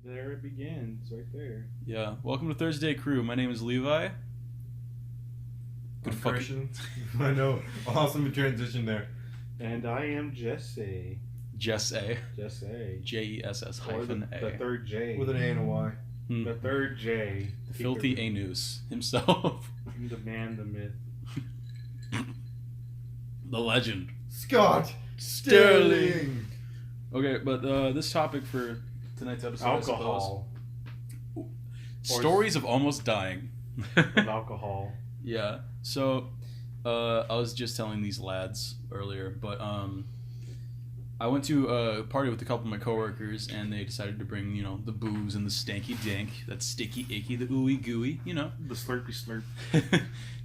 There it begins, right there. Yeah. Welcome to Thursday Crew. My name is Levi. Good Christian. I know. Awesome transition there. And I am Jesse. Jesse. Jesse. Jess Or hyphen the A. third J. With an A and a Y. The third J. The filthy anus himself. The man, the myth. The legend. Scott Sterling. Okay, but this topic for tonight's episode, Alcohol. I suppose, stories of almost dying. Of alcohol. Yeah. So, I was just telling these lads earlier, but I went to a party with a couple of my coworkers, and they decided to bring, the booze and the stanky dank, that sticky icky, the ooey gooey, The slurpy slurp.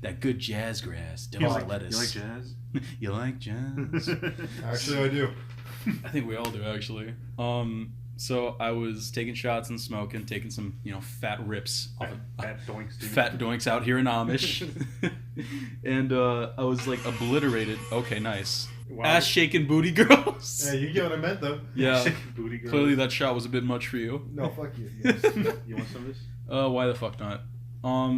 that good jazz grass, You devil's like lettuce. jazz? You like jazz? Actually, I do. I think we all do, actually. So I was taking shots and smoking, taking some, fat rips off of Fat doinks, dude. fat doinks out here in Amish. And I was like obliterated. Okay, nice. Wow. Ass shaking booty girls. Hey, you get what I meant, though. Yeah. Booty girl. Clearly that shot was a bit much for you. No, fuck you. You want some of this? Why the fuck not?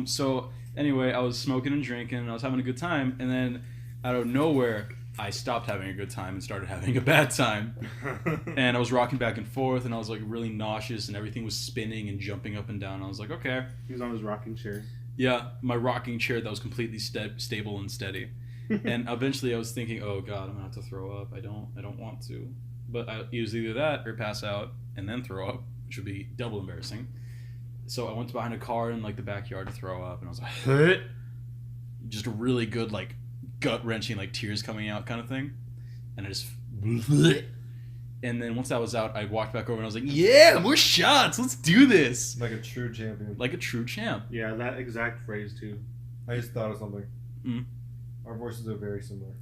So anyway, I was smoking and drinking and I was having a good time, and then out of nowhere I stopped having a good time and started having a bad time. And I was rocking back and forth and I was like really nauseous and everything was spinning and jumping up and down. I was like, okay. He was on his rocking chair. Yeah, my rocking chair that was completely stable and steady. And eventually I was thinking, oh god, I'm gonna have to throw up. I don't want to. But it was either that or pass out and then throw up, which would be double embarrassing. So I went behind a car in like the backyard to throw up, and I was like, just a really good like gut wrenching, like tears coming out kind of thing. And I just, and then once that was out, I walked back over and I was like, yeah, more shots, let's do this. Like a true champion. Like a true champ. Yeah, that exact phrase too. I just thought of something. Mm. Our voices are very similar.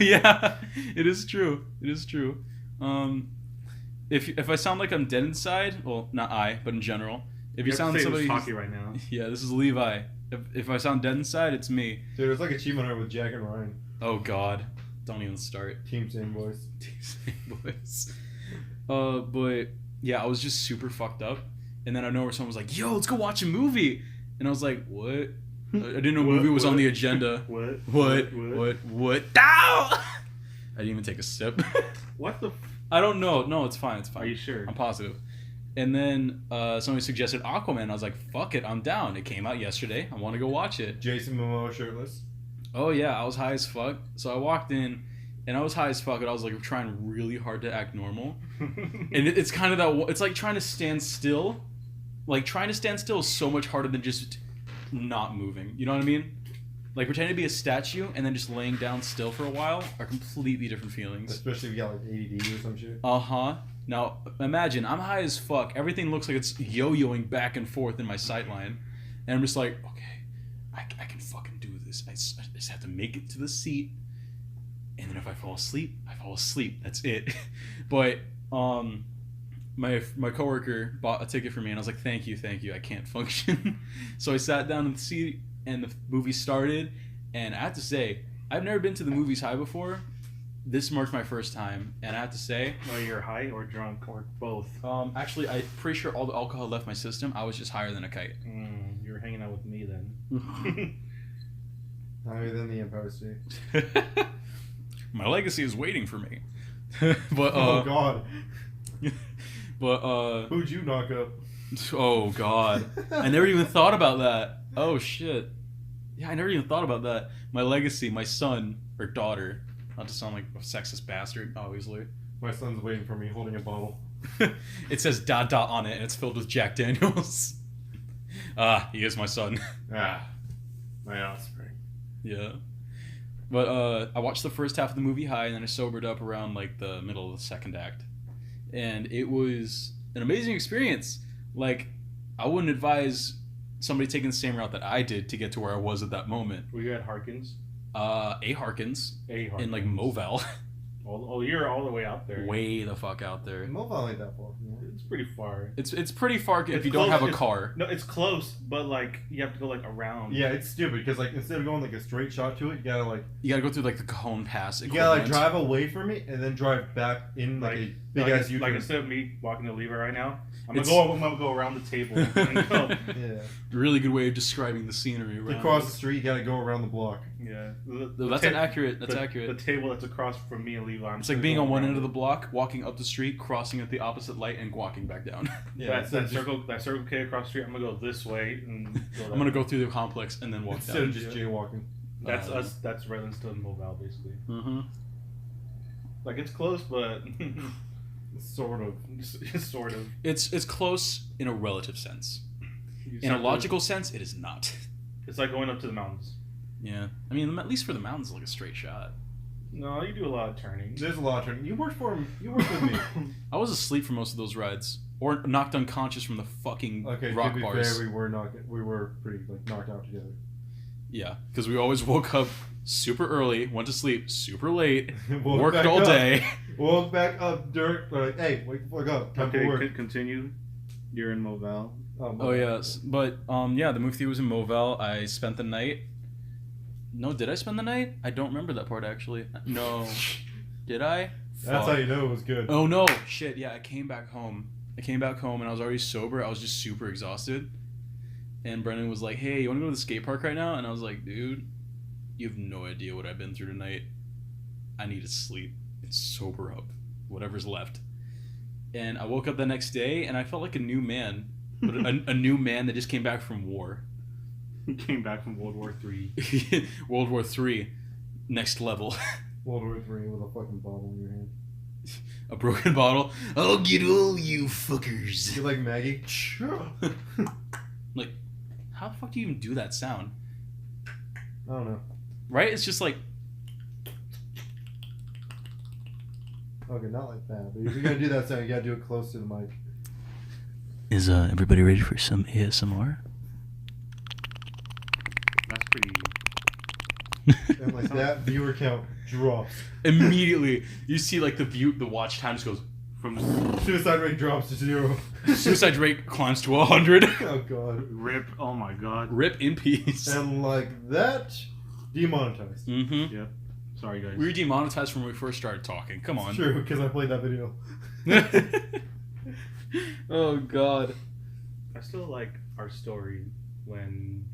Yeah, it is true. It is true. If I sound like I'm dead inside, well, not I, but in general, if you sound somebody talking right now. yeah, this is Levi. If I sound dead inside, it's me. Dude, it's like Achievement Hunter with Jack and Ryan. Oh God, don't even start. Team same voice. Same voice. But yeah, I was just super fucked up, and then I know where someone was like, "Yo, let's go watch a movie," and I was like, "What?" I didn't know a movie was on the agenda. What? What? Ow! I didn't even take a sip. What the? I don't know. No, it's fine. It's fine. Are you sure? I'm positive. And then somebody suggested Aquaman. I was like, fuck it, I'm down. It came out yesterday. I want to go watch it. Jason Momoa shirtless. Oh, yeah, I was high as fuck. So I walked in, and I was high as fuck, and I was like trying really hard to act normal. And it's kind of that, it's like trying to stand still. Like, trying to stand still is so much harder than just not moving. You know what I mean? Like, pretending to be a statue and then just laying down still for a while are completely different feelings. Especially if you got like ADD or some shit. Uh-huh. Now, imagine, I'm high as fuck. Everything looks like it's yo-yoing back and forth in my sightline. And I'm just like, okay, I can fucking do this. I just have to make it to the seat. And then if I fall asleep, I fall asleep. That's it. But my coworker bought a ticket for me, and I was like, thank you. I can't function. So I sat down in the seat, and the movie started. And I have to say, I've never been to the movies high before. This marked my first time, and I have to say, Oh, you're high or drunk or both? actually, I'm pretty sure all the alcohol left my system. I was just higher than a kite. You were hanging out with me then. Higher than the Empire State. My legacy is waiting for me. But Oh God. but Who'd you knock up? oh god, I never even thought about that. Oh shit. Yeah, I never even thought about that. My legacy, my son or daughter. Not to sound like a sexist bastard, obviously. My son's waiting for me holding a bottle. It says Dada on it, and it's filled with Jack Daniels. He is my son. My offspring. Yeah. But I watched the first half of the movie high, and then I sobered up around like the middle of the second act. And it was an amazing experience. Like, I wouldn't advise somebody taking the same route that I did to get to where I was at that moment. Were you at Harkins? A Harkins. In like Movell. Oh, you're all the way out there. Way the fuck out there. Mobile ain't that far. It's pretty far. It's pretty far if It's you don't close, have a car. No, it's close, but like you have to go like around. Yeah, it's stupid because like instead of going like a straight shot to it, you gotta go You gotta go through like the Cajon Pass. drive away from it and then drive back in like Big like, ass U-turn. like instead of me walking to Levi right now, I'm It's- gonna go around the table. And go, Yeah. Really good way of describing the scenery To around. cross the street, you gotta go around the block. yeah. No, that's an accurate. That's accurate. The table that's across from me and Levi. I'm It's just like gonna being go on one around end of it. the block, walking up the street, crossing at the opposite light, and walking back down. Yeah. that circle K across the street. I'm gonna go this way and I'm gonna go through the complex and then walk Instead down. of just jaywalking. That's us. That's Redlands to Mobile, basically. Mm-hmm. Like it's close, but Sort of. sort of. It's close in a relative sense. You just In a have to- logical sense, it is not. It's like going up to the mountains. Yeah, I mean, at least for the mountains, it's like a straight shot. No, you do a lot of turning. There's a lot of turning. You worked for him. You worked with me. I was asleep for most of those rides, or knocked unconscious from the fucking Okay, rock to be bars. fair, we were pretty like knocked out together. Yeah, because we always woke up super early, went to sleep super late, Woke worked back all up. day. Woke back up, Dirk. Like, hey, wake the fuck up. Time Okay, for work. continue. You're in Mobile. Oh yes, but yeah, the movie theater was in Moville. I spent the night. No, did I spend the night? I don't remember that part actually. No, did I? That's Fuck. how you know it was good. Oh no, shit. Yeah, I came back home and I was already sober. I was just super exhausted. And Brendan was like, "Hey, you want to go to the skate park right now?" And I was like, "Dude, you have no idea what I've been through tonight. I need to sleep and sober up, whatever's left." And I woke up the next day and I felt like a new man, but a new man that just came back from war. He came back from World War III. World War III, next level. World War III with a fucking bottle in your hand. A broken bottle. I'll get all you fuckers. You like Maggie? Like, how the fuck do you even do that sound? I don't know. Right? It's just like, Okay, not like that. But if you're gonna do that sound, you gotta do it close to the mic. is everybody ready for some ASMR? That's pretty. And like that viewer count drops. Immediately, you see like the watch time just goes from Suicide rate drops to 0. suicide rate climbs to 100. Oh god. Rip. Oh my god. Rip in peace. And like that, demonetized. Mm-hmm. Yep. Sorry, guys. We were demonetized when we first started talking. Come on. It's true, because I played that video. Oh god. I still like our story when,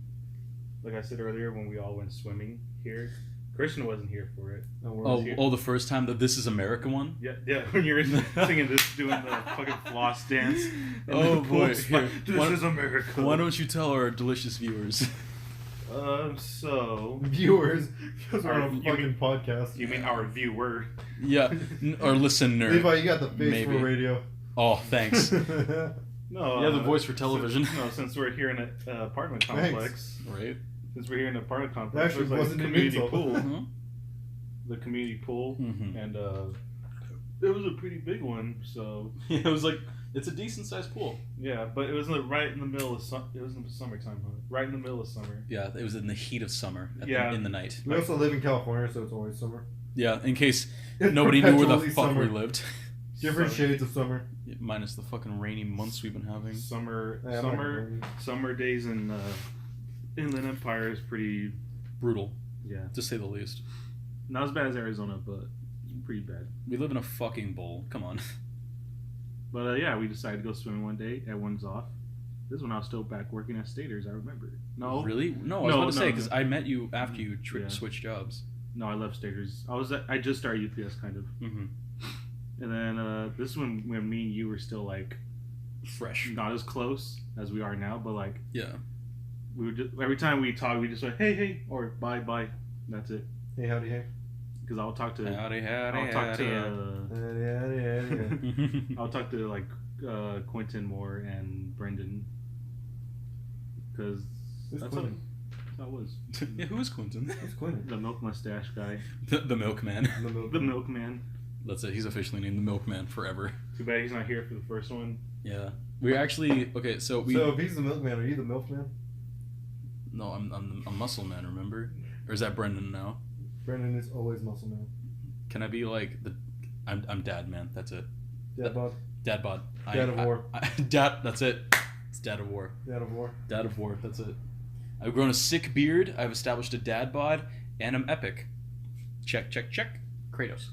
like I said earlier, when we all went swimming here. Christian wasn't here for it. No worries. Oh, the first time that This Is America one? Yeah. When you're singing this, doing the fucking floss dance. and Oh, the boy. pool's like, Here, This why- is America. Why don't you tell our delicious viewers? So Viewers, because we're on a You fucking mean- podcast. you mean our viewer? Yeah, or listener. Levi, you got the face Maybe. for radio. Oh, thanks. No. Yeah, the voice for television. Since we're here in an apartment complex. Right? Since we're here in an apartment complex, Actually, there's like wasn't a an community insult. pool. Mm-hmm. The community pool, Mhm. and it was a pretty big one. So Yeah, it was like, it's a decent sized pool. yeah, but it was right in the middle of it was in the summertime, huh? Right in the middle of summer. Yeah, it was in the heat of summer Yeah. in the night. We also live in California, so it's always summer. Yeah, in case It's nobody knew where the perpetually fuck summer. we lived. Different Summer- shades of summer. Minus the fucking rainy months we've been having. Summer, Yeah, I'm not complaining. summer days in Inland Empire is pretty. Brutal, Yeah, to say the least. not as bad as Arizona, but pretty bad. We live in a fucking bowl. Come on. But yeah, we decided to go swimming one day. Everyone's off. This is when I was still back working at Staters. I remember. No, Really? No, I was No, about to say, no, because no. I met you after you Yeah. switched jobs. no, I left Staters. I just started UPS kind of, Mm-hmm. and then this is when me and you were still like Fresh. not as close as we are now, but like Yeah. we would just, every time we talk, we just like hey or bye. That's it. Hey, howdy, hey. Because I'll talk to Howdy, howdy, I'll talk to Yeah. I'll talk to like Quentin more and Brendan because Who's that's how Quentin? it was. Yeah, who is Quentin? Who's Quentin? The milk mustache guy, The milkman. the milkman. That's it. He's officially named the milkman forever. Too bad he's not here for the first one. Yeah. We actually okay. So we. So if he's the milkman, are you the milkman? No, I'm a muscle man. Remember, or is that Brendan now? Brendan is always muscle man. Can I be like the? I'm dad man. That's it. Dad bod. Dad bod. Dad of war. Dad. That's it. It's dad of war. Dad of war. Dad of war. That's it. I've grown a sick beard. I've established a dad bod, and I'm epic. Check. Kratos.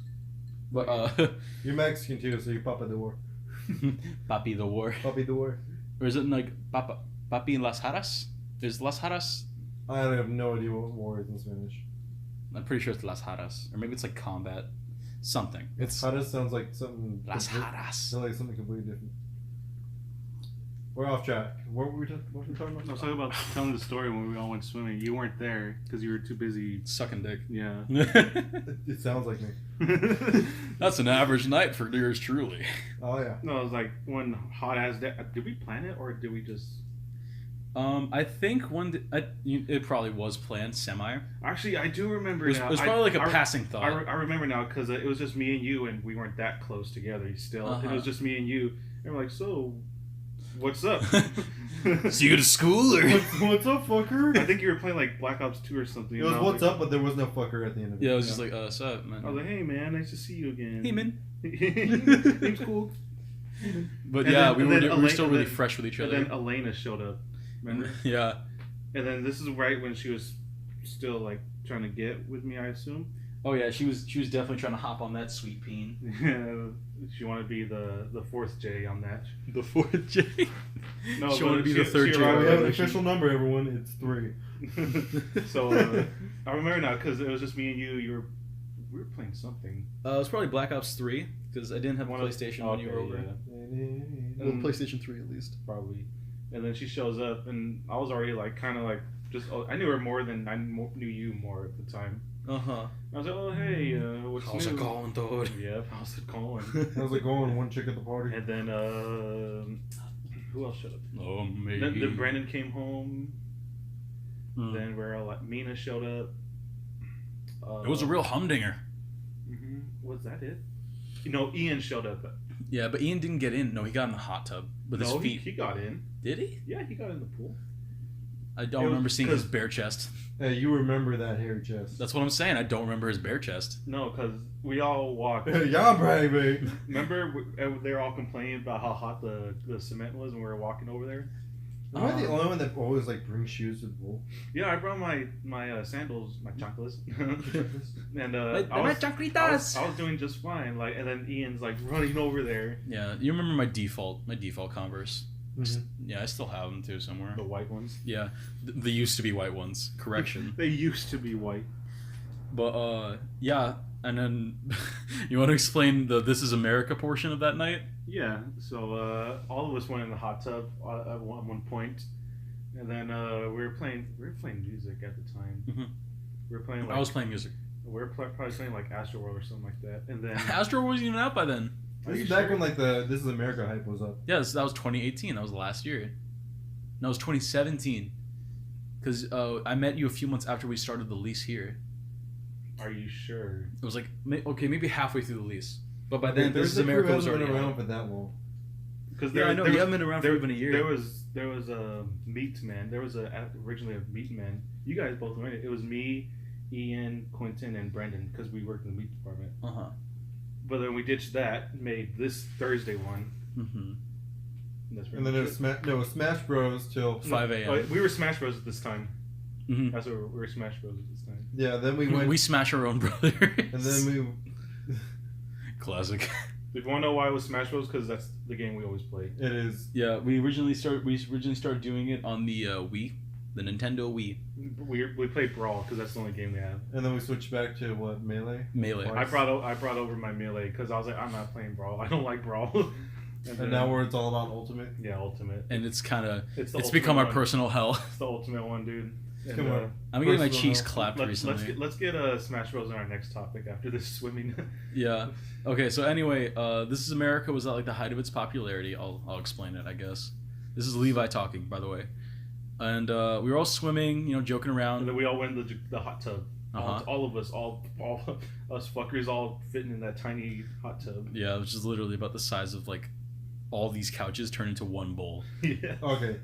But You're Mexican too, so you're Papa de War. Papi the War. Papi de War. Or is it like Papi Las Haras? Is Las Haras? I have no idea what war is in Spanish. I'm pretty sure it's Las Haras. Or maybe it's like combat. Something. It's Haras sounds like something. Las complete- Haras. Sounds like something completely different. We're off track. What were we talking about? I was talking about telling the story when we all went swimming. You weren't there because you were too busy. Sucking dick. Yeah. It sounds like me. That's an average night for yours truly. Oh yeah. No, it was like one hot ass day. Did we plan it or did we just? I think it probably was planned semi. Actually, I do remember It was, now. it was probably like a I, passing thought. I remember now because it was just me and you, and we weren't that close together. Still, Uh-huh. it was just me and you, and we're like, so, what's up? So you go to school or? What's up, fucker? I think you were playing like Black Ops 2 or something. It was and I what's like, up, but there was no fucker at the end of it. Yeah, it was just like, what's up, man? I was like, hey man, nice to see you again. Hey, man. Name's cool. But And yeah, then- we and were then we were still Elaine- really and then- fresh with each And other. then Elena showed up. Remember? Yeah. And then this is right when she was still like trying to get with me, I assume. Oh yeah, she was definitely trying to hop on that sweet peen. She wanted to be the fourth J on that. The fourth J. No, she but wanted to be the she third J. arrived We have an when official number, everyone. It's 3. So I remember now because it was just me and you. We were playing something. It was probably Black Ops 3 because I didn't have a One of- PlayStation when you were over. yeah, Well, PlayStation 3 at least. probably. And then she shows up, and I was already like kind of like just I knew her more than I knew you more at the time. Uh huh. I was like, oh hey, what's How's new? it going, dude? Yeah, how's it going? How's it going? One chick at the party. And then who else showed up? Oh, me. Then Brandon came home. Mm. Then we're all like Mina showed up. It was a real humdinger. Mm-hmm. Was that it? Ian showed up. Yeah, but Ian didn't get in. No, he got in the hot tub with his feet. He got in. Did he? Yeah, he got in the pool. I It don't was remember seeing his 'cause- bare chest. Hey, you remember that hairy chest? That's what I'm saying. I don't remember his bare chest. No, because we all walked. Yeah, baby. Remember, they were all complaining about how hot the cement was when we were walking over there. Am I the only one that always like brings shoes with wool? Yeah, I brought my sandals, my chanclas, and My I was chanclitas. doing just fine. Like, and then Ian's like running over there, Yeah, you remember my default Converse? Mhm. Yeah, I still have them too somewhere. the white ones. Yeah, the used to be white ones. Correction. They used to be white. But yeah, and then you want to explain the "This Is America" portion of that night? Yeah, so all of us went in the hot tub at one point, and then we were playing music at the time. Mhm. We were playing. Like, I was playing music. We were probably playing like Astroworld or something like that, and then. Astro wasn't even out by then. Are This you is back sure? when like the This Is America hype was up. Yeah, that was 2018. That was last year. No, it was 2017. Because I met you a few months after we started the lease here. Are you sure? It was like maybe halfway through the lease. But by then, There's This Is America was been already around out. for that long. Because Yeah, I know. You haven't been around for there, even a year. There was a Meat Man. There was originally a Meat Man. You guys both went. It was me, Ian, Quentin, and Brendan because we worked in the meat department. Uh-huh. But then we ditched that, made this Thursday one. Mm-hmm. And That's pretty then it much was it was Smash Bros till 5 a.m. Oh, we were Smash Bros at this time. Mhm. That's what we were Smash Bros at this time. yeah. Then we went We smash our own brothers. and then we. Classic. If you want to know why it was Smash Bros, because that's the game we always play. It is. Yeah, we originally started doing it on the Wii, the Nintendo Wii. We play Brawl because that's the only game they have. And then we switched back to what, Melee? Melee. Or- I brought over my Melee because I was like, I'm not playing Brawl. I don't like Brawl. And now where it's all about Ultimate. Yeah, Ultimate. And it's kind of the it's ultimate become our one. personal hell. It's the ultimate one, dude. And, Come on. I'm getting my Personal cheeks hell. clapped recently. let's get Smash Bros on our next topic after this swimming. Yeah. Okay. So anyway, This Is America was at like the height of its popularity. I'll explain it, I guess. This is Levi talking, by the way. And we were all swimming, joking And around. then we all went in the hot tub. Uh-huh. All of us, all us fuckers, all fitting in that tiny hot tub. Yeah, which is literally about the size of like all these couches turned into one bowl. Yeah. Okay.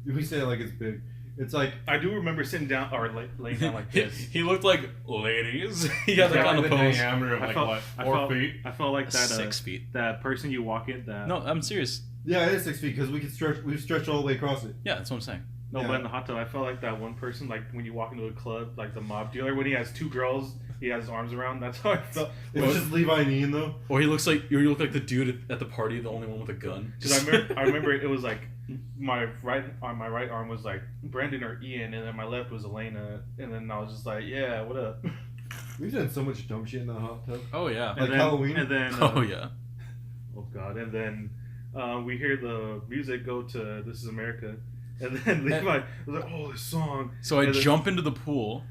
We say it like it's big. It's like I do remember sitting down or laying down like this. He looked like ladies. He got like Yeah, on the the pose. diameter of I like felt- what, I 4 felt- feet? I felt like that 6 feet. that person you walk in that. No, I'm serious. Yeah, it is 6 feet because we've stretched all the way across it. Yeah, that's what I'm saying. No, Yeah. but in the hot tub, I felt like that one person, like when you walk into a club, like the mob dealer, when he has 2 girls he has his arms around. That's how I felt. It's just Levi Neen though. Or you look like the dude at the party, the only one with a gun. Because I remember it was like my right arm was like Brandon or Ian, and then my left was Elena, and then I was just like, yeah, what up? We've done so much dumb shit in the hot tub. Oh yeah. Like And then, Halloween? And then Oh yeah. oh god, and then we hear the music go to "This Is America," and then Levi was like, "Oh, this song." So I And then- jump into the pool.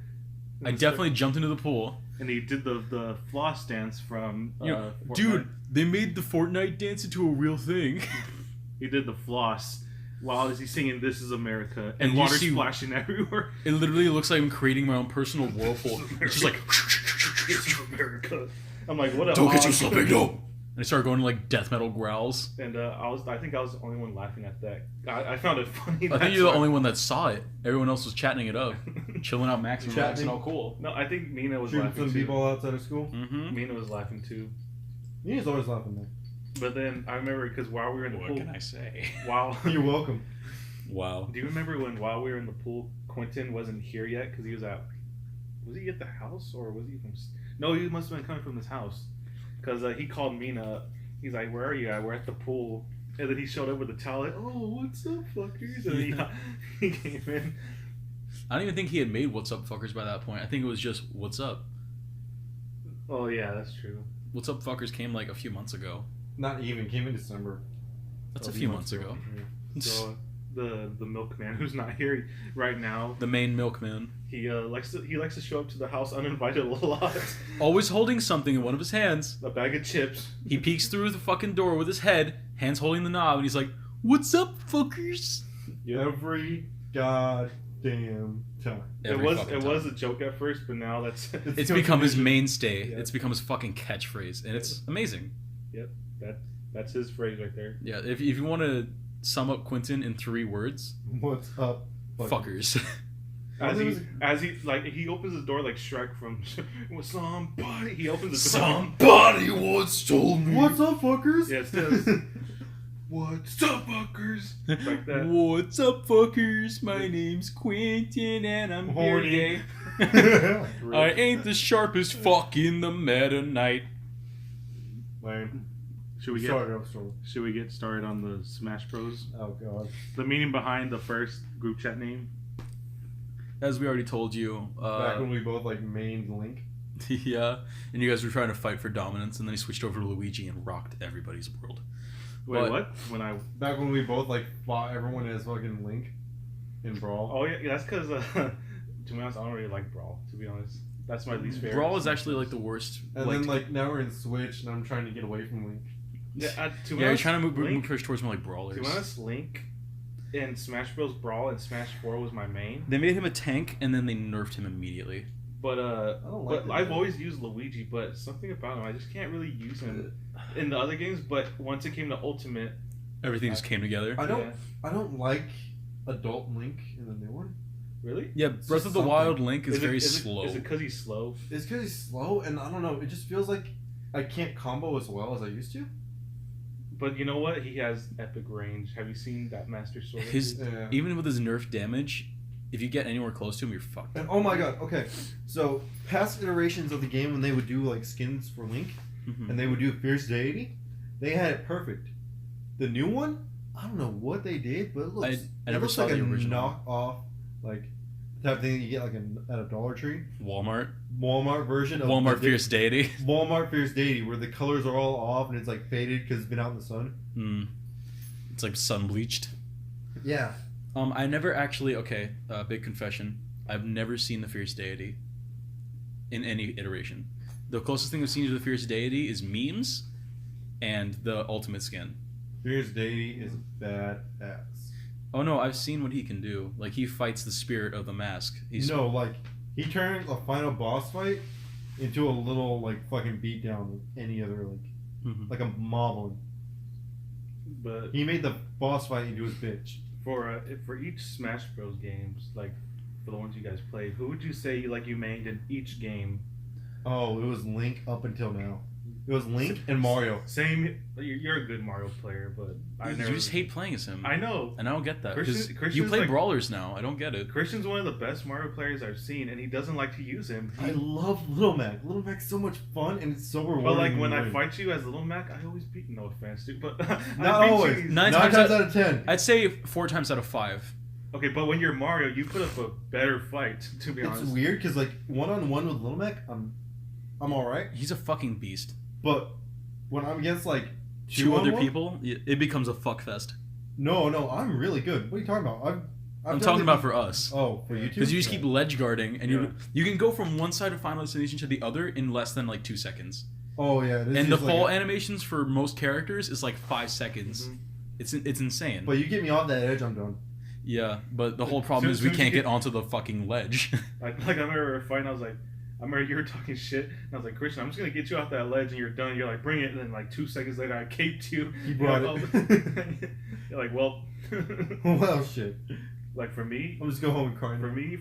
I definitely jumped into the pool. And he did the floss dance from Fortnite. Dude, they made the Fortnite dance into a real thing. He did the floss while he's singing "This Is America" And and you water see- splashing everywhere. It literally looks like I'm creating my own personal whirlpool. It's just like, This is America. I'm like, what up? don't get you slipping, no. And I started going to like death metal growls. And I think I was the only one laughing at that. I found it funny. I think you're the only one that saw it. Everyone else was chatting it up, chilling out, maxing, Chatting. relaxing, all cool. No, I think Mina was Shooting laughing some too. people outside of school. Mm-hmm. Mina was laughing too. Neen's always laughing there. But then I remember because while we were in the What pool, can I say? while You're welcome. Wow. do you remember while we were in the pool, Quentin wasn't here yet because he was at. Was he at the house or was he from? No, he must have been coming from his house because he called Mina up. He's like, "Where are you at? We're at the pool." And then he showed up with a towel. Like, "Oh, what's up, fuckers?" And he came in. I don't even think he had made "What's Up, Fuckers" by that point. I think it was just "What's Up." Oh yeah, that's true. "What's Up, Fuckers" came like a few months ago. Not even. Came in December. That's a few months ago. So the milkman who's not here right now, The main milkman, he likes to show up to the house uninvited a lot. always holding something in one of his hands. A bag of chips. He peeks through the fucking door with his head, hands holding the knob, and he's like, "What's up, fuckers?" Every goddamn time. Every it fucking was time. a joke at first, but now that's It's become his tradition. mainstay. Yeah. It's become his fucking catchphrase, and it's amazing. that's his phrase right there. Yeah, if you want to sum up Quentin in 3 words, What's up, fuckers. As he opens the door like Shrek from somebody. He opens the door. Somebody once told me. What's up, fuckers? Yeah, it says, "What's up, fuckers?" Like that. What's up, fuckers? My name's Quentin, and I'm Horny. here. I ain't the sharpest fuck in the meta night. Lame. Should we get started on the Smash Bros? Oh god. The meaning behind the first group chat name. As we already told you, Back when we both like mained Link. yeah, and you guys were trying to fight for dominance, and then he switched over to Luigi and rocked everybody's world. Wait, But- what? When I Back when we both like fought everyone as fucking Link in Brawl. oh yeah, that's because to be honest, I don't really like Brawl. To be honest, that's my least favorite. Brawl is actually like the worst. And then like now we're in Switch and I'm trying to get away from Link. yeah. To be you're honest, trying to move Link, push towards more like brawlers. to be honest, Link in Smash Bros. Brawl and Smash 4 was my main. They made him a tank, and then they nerfed him immediately. But don't like but that. I've always used Luigi, but something about him, I just can't really use him in the other games. But once it came to Ultimate, Everything just came together. I don't yeah. I don't like adult Link in the new one. Really? Yeah, It's Breath just of the something. Wild Link is very it, slow. Is it because he's slow? It's because he's slow and I don't know, it just feels like I can't combo as well as I used to. But you know what? He has epic range. Have you seen that Master Sword? His Yeah. even with his nerf damage, if you get anywhere close to him, you're fucked. And oh my god, okay. So past iterations of the game when they would do like skins for Link Mhm. and they would do Fierce Deity, they had it perfect. The new one, I don't know what they did, but it looks I never saw like the a original. knock-off, like type of thing that you get like at a Dollar Tree. Walmart Version of Walmart the- Fierce Deity. Walmart Fierce Deity, where the colors are all off and it's like faded because it's been out in the sun. It's like sun bleached. Yeah. I never actually. Okay, big confession. I've never seen the Fierce Deity in any iteration. The closest thing I've seen to the Fierce Deity is memes and the Ultimate skin. Fierce Deity is badass. Oh no, I've seen what he can do. Like he fights the spirit of the mask. He's No, like he turned a final boss fight into a little like fucking beatdown with any other Mhm. like a moblin. But He made the boss fight into his bitch. for each Smash Bros. Games, like for the ones you guys played, who would you say you mained in each game? Oh, it was Link up until now. It was Link and Mario. Same. You're a good Mario player, but You just hate playing as him. I know. And I don't get that. Because you Christian's play like- brawlers now. I don't get it. Christian's one of the best Mario players I've seen, and he doesn't like to use him. I love Little Mac. Little Mac's so much fun, and it's so rewarding. But like when to I win. fight you as Little Mac, I always beat. No offense, dude, but Not I beat always. you. 9 times times out of 10. I'd say 4 times out of 5. Okay, but when you're Mario, you put up a better fight. To be It's honest, weird because like 1-on-1 with Little Mac, I'm all right. He's a fucking beast. But when I'm against like 2 other 2-on-1, people, it becomes a fuck fest. No, I'm really good. What are you talking about? I'm done talking the- about for us. Oh, for you two. Because you just Yeah. keep ledge guarding, and Yeah. you can go from one side of Final Destination to the other in less than like 2 seconds. Oh yeah. This And is the like fall a- animations for most characters is like 5 seconds. Mhm. It's insane. But you get me off that edge, I'm done. Yeah, but the whole problem is we soon as you can't get- get onto the fucking ledge. like I remember fighting. I was like, I remember you were talking shit, and I was like, Christian, I'm just gonna get you off that ledge, and you're done. You're like, bring it, and then like 2 seconds later, I caped you. You brought You're it. like, oh. You're like, well, Well, shit. like for me, I'll just go home and cry. For me,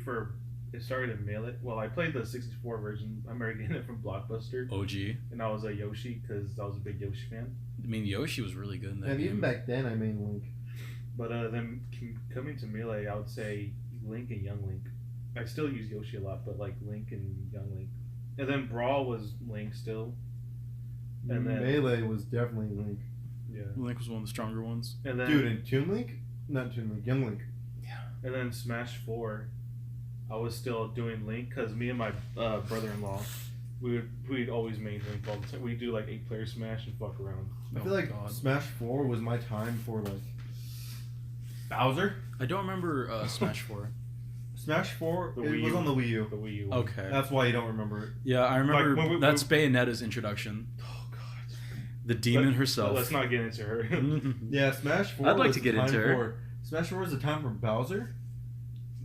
it started in Melee. Well, I played the 64 version. I remember getting it from Blockbuster, OG. and I was a Yoshi because I was a big Yoshi fan. I mean, Yoshi was really good in that And game. even back then, I made Link. But then coming to Melee, I would say Link and Young Link. I still use Yoshi a lot, but like Link and Young Link. And then Brawl was Link still. And then Melee was definitely Link. yeah. Link was one of the stronger ones. And then Dude, and Toon Link? Not Toon Link, Young Link. and then Smash 4, I was still doing Link because me and my brother-in-law, we'd always main Link all the time. We'd do like 8-player Smash and fuck around. I feel like God. Smash 4 was my time for like Bowser. I don't remember Smash 4. Smash 4, The it Wii was U. on the Wii U. The Wii U. one. Okay. That's why you don't remember it. Yeah, I remember Like, when we- that's Bayonetta's introduction. Oh god. The demon But herself. let's not get into her. Yeah, Smash 4 I'd like was to the get time into her. for Smash 4 was the time for Bowser.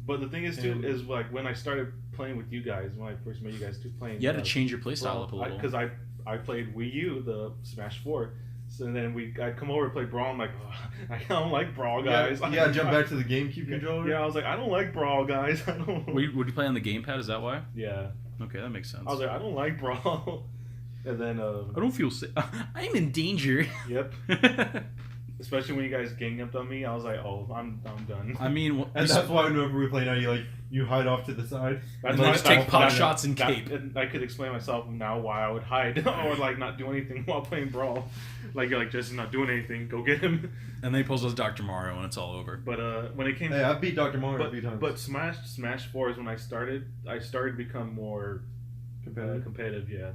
But the thing is too And- is like when I started playing with you guys, when I first met you guys too playing. You had to change your playstyle up a little. Because I played Wii U, the Smash 4. So then I'd come over and play Brawl. I'm like, oh, I don't like Brawl, guys. Yeah, jump back to the GameCube Yeah, controller. Yeah, I was like, I don't like Brawl, guys. I don't. Would you play on the gamepad? Is that why? Yeah, Okay, that makes sense. I was like, I don't like Brawl. And then, I don't feel safe. I'm in danger. yep. Especially when you guys gang up on me, I was like, oh, I'm done. I mean, And that's why whenever we play now, you hide off to the side. That's and why- just take that's- pot that's- shots and that- cape. and I could explain myself now why I would hide or like not do anything while playing Brawl. Like you're like Jesse's not doing anything. Go get him. And then he pulls out Dr. Mario and it's all over. But when it came, Hey, I've beat Dr. Mario a few times. but Smash 4 is when I started. I started to become more competitive. Yeah.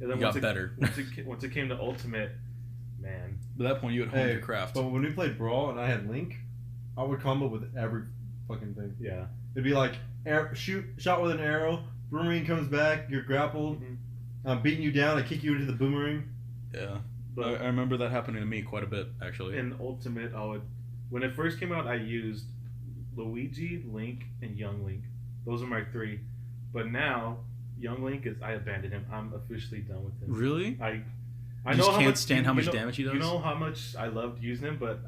And You got better. Once it came to Ultimate, man. At that point, you had honed Hey, your craft. but when we played Brawl and I had Link, I would combo with every fucking thing. Yeah. It'd be like shot with an arrow, boomerang comes back, you're grappled, Mhm. I'm beating you down, I kick you into the boomerang. Yeah. But I remember that happening to me quite a bit, actually. in Ultimate, when it first came out, I used Luigi, Link, and Young Link. Those are my 3. But now, Young Link I abandoned him. I'm officially done with him. Really? I You know just how can't much, stand how much know- damage he does? You know how much I loved using him, but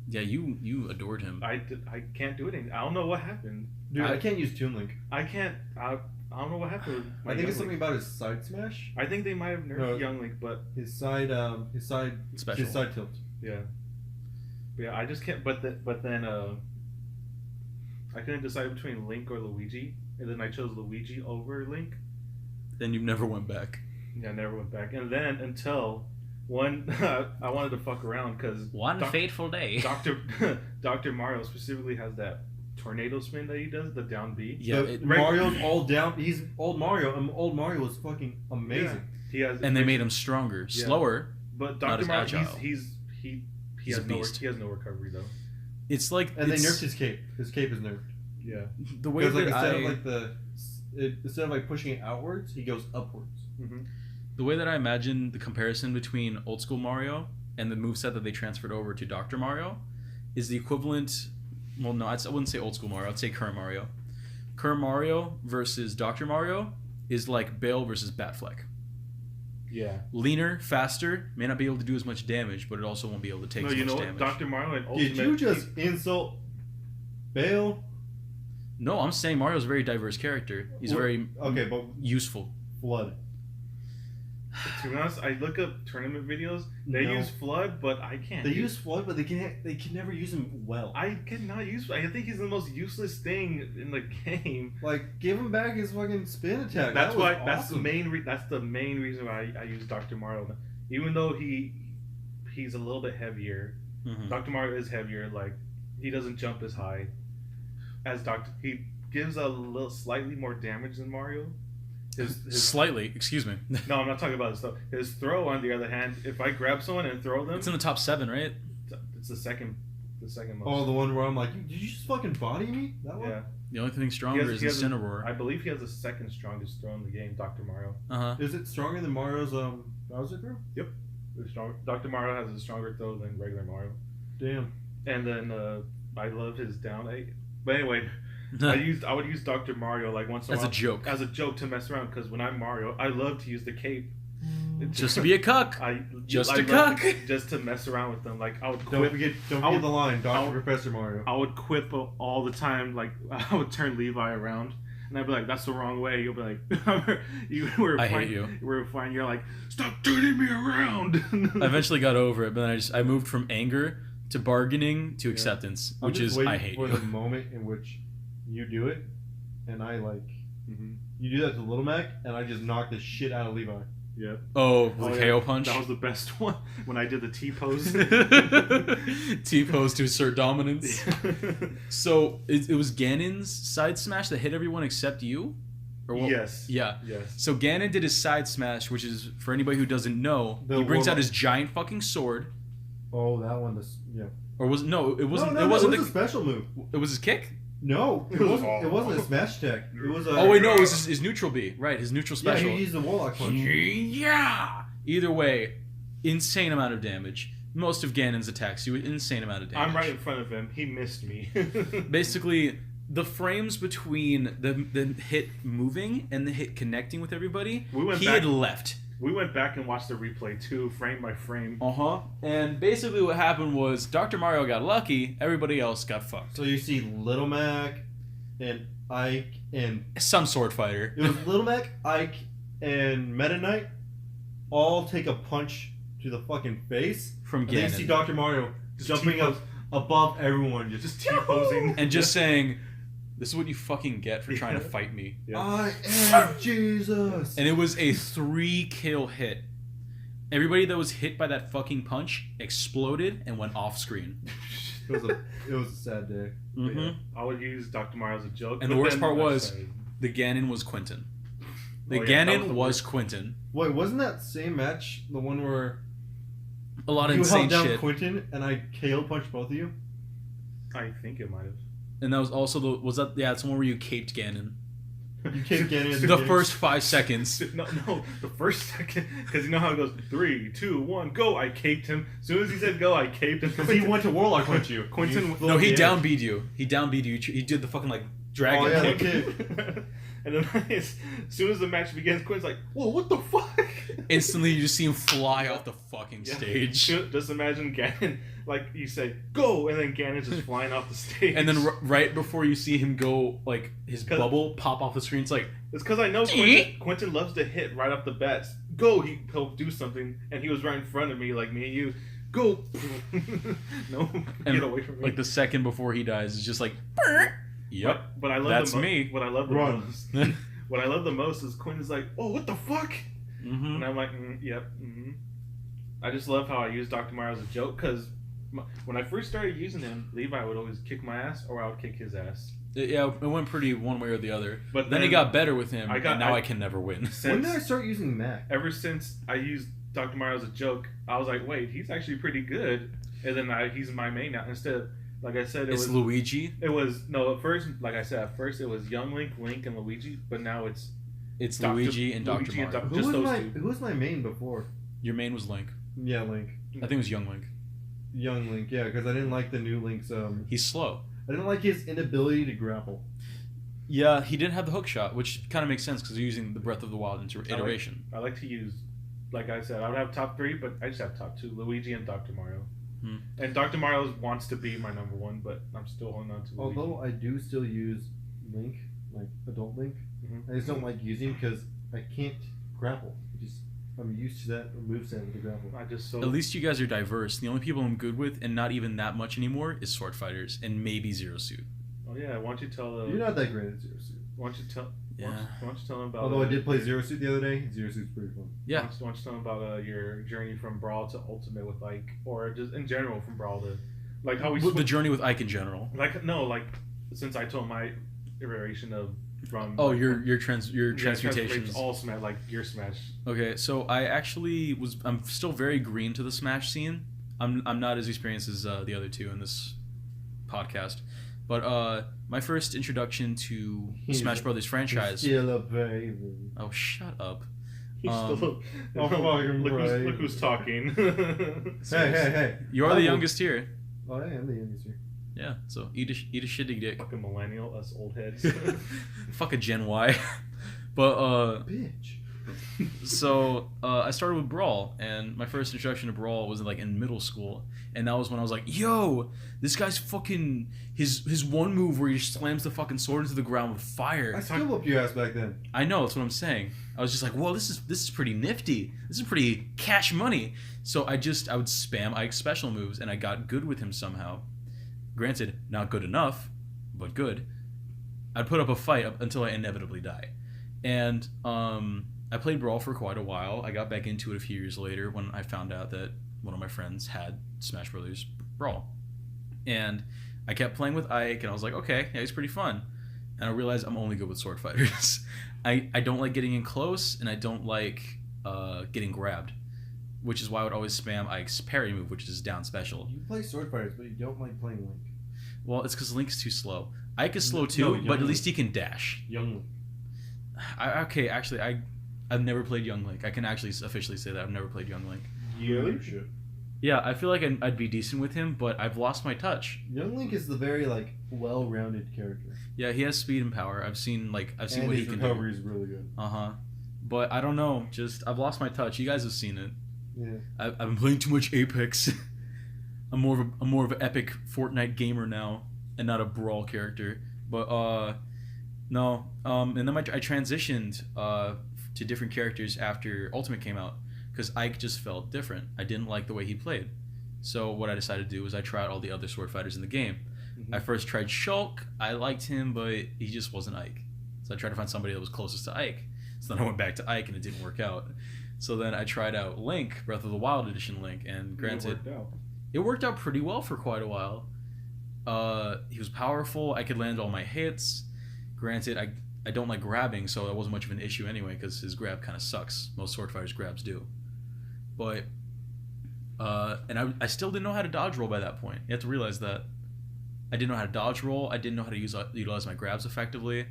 Yeah, you adored him. I can't do anything. I don't know what happened. Dude, I can't use Toon Link. I can't. I don't know what happened. With my I think Young it's something Link. about his side smash, I think they might have nerfed No. Young Link, but his side Special. his side tilt. yeah, I just can't. But then I couldn't decide between Link or Luigi, and then I chose Luigi over Link. Then you never went back. Yeah, I never went back. And then until one, I wanted to fuck around because One fateful day. Dr. Mario specifically has that tornado spin that he does, the down B. Yeah, The- it- Mario's all down. He's old Mario, and old Mario was fucking amazing. He has, and they made him stronger, Yeah. slower. but not Dr. as Mario, agile. he He's has a no beast. he has no recovery though. It's like And they it's- nerfed his cape. His cape is nerfed. Yeah. the way Because like that instead of like pushing it outwards, he goes upwards. Mm-hmm. the way that I imagine the comparison between old school Mario and the moveset that they transferred over to Dr. Mario is the equivalent. Well, no, I wouldn't say old school Mario. I'd say current Mario. Current Mario versus Dr. Mario is like Bale versus Batfleck. Yeah. Leaner, faster, may not be able to do as much damage, but it also won't be able to take No, as you much know what? damage. Dr. Mario and Ultimate. Did you just insult Bale? No, I'm saying Mario's a very diverse character. He's Well, very Okay, but useful. Flood. To be honest, I look up tournament videos. They No. use Flood, but I can't. They use Flood, but they can never use him well. I cannot use. I think he's the most useless thing in the game. Like, give him back his fucking spin attack. That's That was why. awesome. That's the main reason why I use Dr. Mario. Even though he's a little bit heavier. Mhm. Dr. Mario is heavier. Like he doesn't jump as high as Doctor. He gives a little slightly more damage than Mario. His Slightly, excuse me. no, I'm not talking about his stuff. His throw, on the other hand, if I grab someone and throw them, It's in the top 7, right? it's the second most. Oh, the one where I'm like, did you just fucking body me? That one? Yeah, The only thing stronger He is has- Incineroar. I believe he has the second strongest throw in the game, Dr. Mario. Uh-huh. Is it stronger than Mario's Bowser throw? Dr. Mario has a stronger throw than regular Mario. Damn. And then I love his down eight. But anyway, I would use Dr. Mario like once in a As a while joke. to mess around because when I'm Mario, I love to use the cape. Just to be a cuck. Just a love cuck. just to mess around with them. Like I would Don't quip. forget I would- the line, I would- Professor Mario. I would quip all the time. Like I would turn Levi around, and I'd be like, "That's the wrong way." You'll be like, "You were I fine. hate you. You were fine." You're like, "Stop turning me around." I eventually got over it, but then I moved from anger to bargaining to acceptance, I'm which just is waiting I hate for you. the moment in which you do it, and I like Mhm. you do that to Little Mac, and I just knock the shit out of Levi. Yeah. Oh, the Oh, yeah. KO punch. That was the best one when I did the T pose. T-pose to assert dominance. So it was Ganon's side smash that hit everyone except you? Or what? Yes. Yeah. Yes. So Ganon did his side smash, which is, for anybody who doesn't know, The he brings out warlock. his giant fucking sword. Oh, that one. Yeah. Or was no, it wasn't. No, it wasn't it was a special move. it was his kick. No, it wasn't. It wasn't a smash tech. It was a. Oh wait, no, it was his neutral B. Right, his neutral Yeah, special. he used the Warlock punch. Yeah. Either way, insane amount of damage. Most of Ganon's attacks do an insane amount of damage. I'm right in front of him. He missed me. Basically, the frames between the hit moving and the hit connecting with everybody, he had left. We went back and watched the replay too, frame by frame. Uh-huh. And basically what happened was Dr. Mario got lucky, everybody else got fucked. So you see Little Mac and Ike and Some sword fighter. it was Little Mac, Ike, and Meta Knight all take a punch to the fucking face. From And then you Ganon. see Dr. Mario Just jumping up above everyone, Just T-posing. And just saying, this is what you fucking get for trying to fight me. Yeah. I am Jesus. And it was a 3-kill hit. Everybody that was hit by that fucking punch exploded and went off screen. It was a sad day. But Mm-hmm. yeah, I would use Dr. Mario as a joke. And but the worst then part I was, started- the Ganon was Quentin. The Oh, yeah, that Ganon was the was Quentin. Wait, wasn't that same match the one where A lot of you insane held down shit. Quentin and I KO punched both of you? I think it might have. And that was also that's the one where you caped Ganon. You came Ganon in The first 5 seconds. No, the first second, because you know how it goes 3, 2, 1, go. I caped him. As soon as he said go, I caped him. Because he went to Warlock punch you. Quentin. No, he Yeah. downbeat you. He downbeat you. He did the fucking like dragon Oh, yeah, kick. And then as soon as the match begins, Quinn's like, "Whoa, what the fuck?" Instantly, you just see him fly off the fucking Yeah. stage. Just imagine Ganon, like you say, "Go," and then Ganon's just flying off the stage. And then right before you see him go, like his 'Cause- bubble pop off the screen, it's like, it's because I know Quentin loves to hit right off the bat. Go, he'll do something, and he was right in front of me, like me and you. Go, no, and get away from me. like the second before he dies, it's just like, yep. But I love That's the me. What I love the Run. most. What I love the most is Quinn is like, "Oh, what the fuck?" Mm-hmm. And I'm like, "Yep." Mm-hmm. I just love how I use Dr. Mario as a joke because when I first started using him, Levi would always kick my ass or I would kick his ass. Yeah, it went pretty one way or the other. But Then it got better with him, I got- and now I- I can never win. When did I start using Mac? Ever since I used Dr. Mario as a joke, I was like, "Wait, he's actually pretty good." And then he's my main now. Instead of, like I said, It's Luigi. It was no at first. Like I said, at first it was Young Link, Link, and Luigi. But now it's It's Dr. Luigi and Dr. Luigi and Mario. Dr. Just those two. Who was my main before? Your main was Link. Yeah, Link. I think it was Young Link. Young Link, yeah, because I didn't like the new Link's. He's slow. I didn't like his inability to grapple. Yeah, he didn't have the hook shot, which kind of makes sense because they're using the Breath of the Wild iteration. I like to use, like I said, I would have top 3, but I just have top 2: Luigi and Dr. Mario. Hmm. And Dr. Mario wants to be my number 1, but I'm still holding on to Luigi. Although I do still use Link, like adult Link, Mhm. I just don't like using because I can't grapple. It just I'm used to that moveset with the grapple. I just so At least you guys are diverse. The only people I'm good with, and not even that much anymore, is sword fighters and maybe Zero Suit. Oh yeah, why don't you tell You're not that great at Zero Suit. why don't you tell Yeah. why don't you tell them about Although I did play Zero Suit the other day. Zero Suit's pretty fun. Yeah. why don't you tell them about your journey from Brawl to Ultimate with Ike, or just in general from Brawl to like how we The journey with Ike in general. since I told my iteration of from Oh, like, your transmutations. transformations all Smash like your Smash. Okay, so I actually I'm still very green to the Smash scene. I'm not as experienced as the other two in this podcast. But my first introduction to Smash Brothers franchise. Still a baby. Oh, shut up. He's still, oh, fucking look who's talking. Hey. You are the Level. youngest here. Oh, I am the youngest here. Yeah, so eat a shitty dick. Fucking millennial, us old heads. Fuck a Gen Y. But Bitch. so I started with Brawl, and my first introduction to Brawl was like in middle school, and that was when I was like, "Yo, this guy's fucking his one move where he just slams the fucking sword into the ground with fire." I skill up your ass back then. I know, that's what I'm saying. I was just like, "Whoa, this is pretty nifty. This is pretty cash money." So I would spam Ike's special moves, and I got good with him somehow. Granted, not good enough, but good. I'd put up a fight until I inevitably die, and I played Brawl for quite a while. I got back into it a few years later when I found out that one of my friends had Smash Brothers Brawl. And I kept playing with Ike, and I was like, okay, yeah, he's pretty fun. And I realized I'm only good with sword fighters. I don't like getting in close, and I don't like getting grabbed, which is why I would always spam Ike's parry move, which is down special. You play sword fighters, but you don't like playing Link. Well, it's because Link's too slow. Ike is slow too, No, but Young at least he can dash. Young Link. I've never played Young Link. I can actually officially say that I've never played Young Link. Really? Yeah, I feel like I'd be decent with him, but I've lost my touch. Young Link is the very well-rounded character. Yeah, he has speed and power. I've seen And what his he can do. recovery is really good. But I don't know. Just I've lost my touch. You guys have seen it. Yeah. I've been playing too much Apex. I'm more of an epic Fortnite gamer now, and not a Brawl character. But no. And then I transitioned to different characters after Ultimate came out, because Ike just felt different. I didn't like the way he played. So what I decided to do was I tried all the other sword fighters in the game. Mm-hmm. I first tried Shulk. I liked him, but he just wasn't Ike. So I tried to find somebody that was closest to Ike. So then I went back to Ike, and it didn't work out. So then I tried out Link, Breath of the Wild Edition Link, and granted, it worked out pretty well for quite a while. He was powerful. I could land all my hits. Granted, I don't like grabbing, so that wasn't much of an issue anyway, because his grab kind of sucks. Most sword fighters' grabs do. But, and I still didn't know how to dodge roll by that point. You have to realize that. I didn't know how to dodge roll. I didn't know how to utilize my grabs effectively.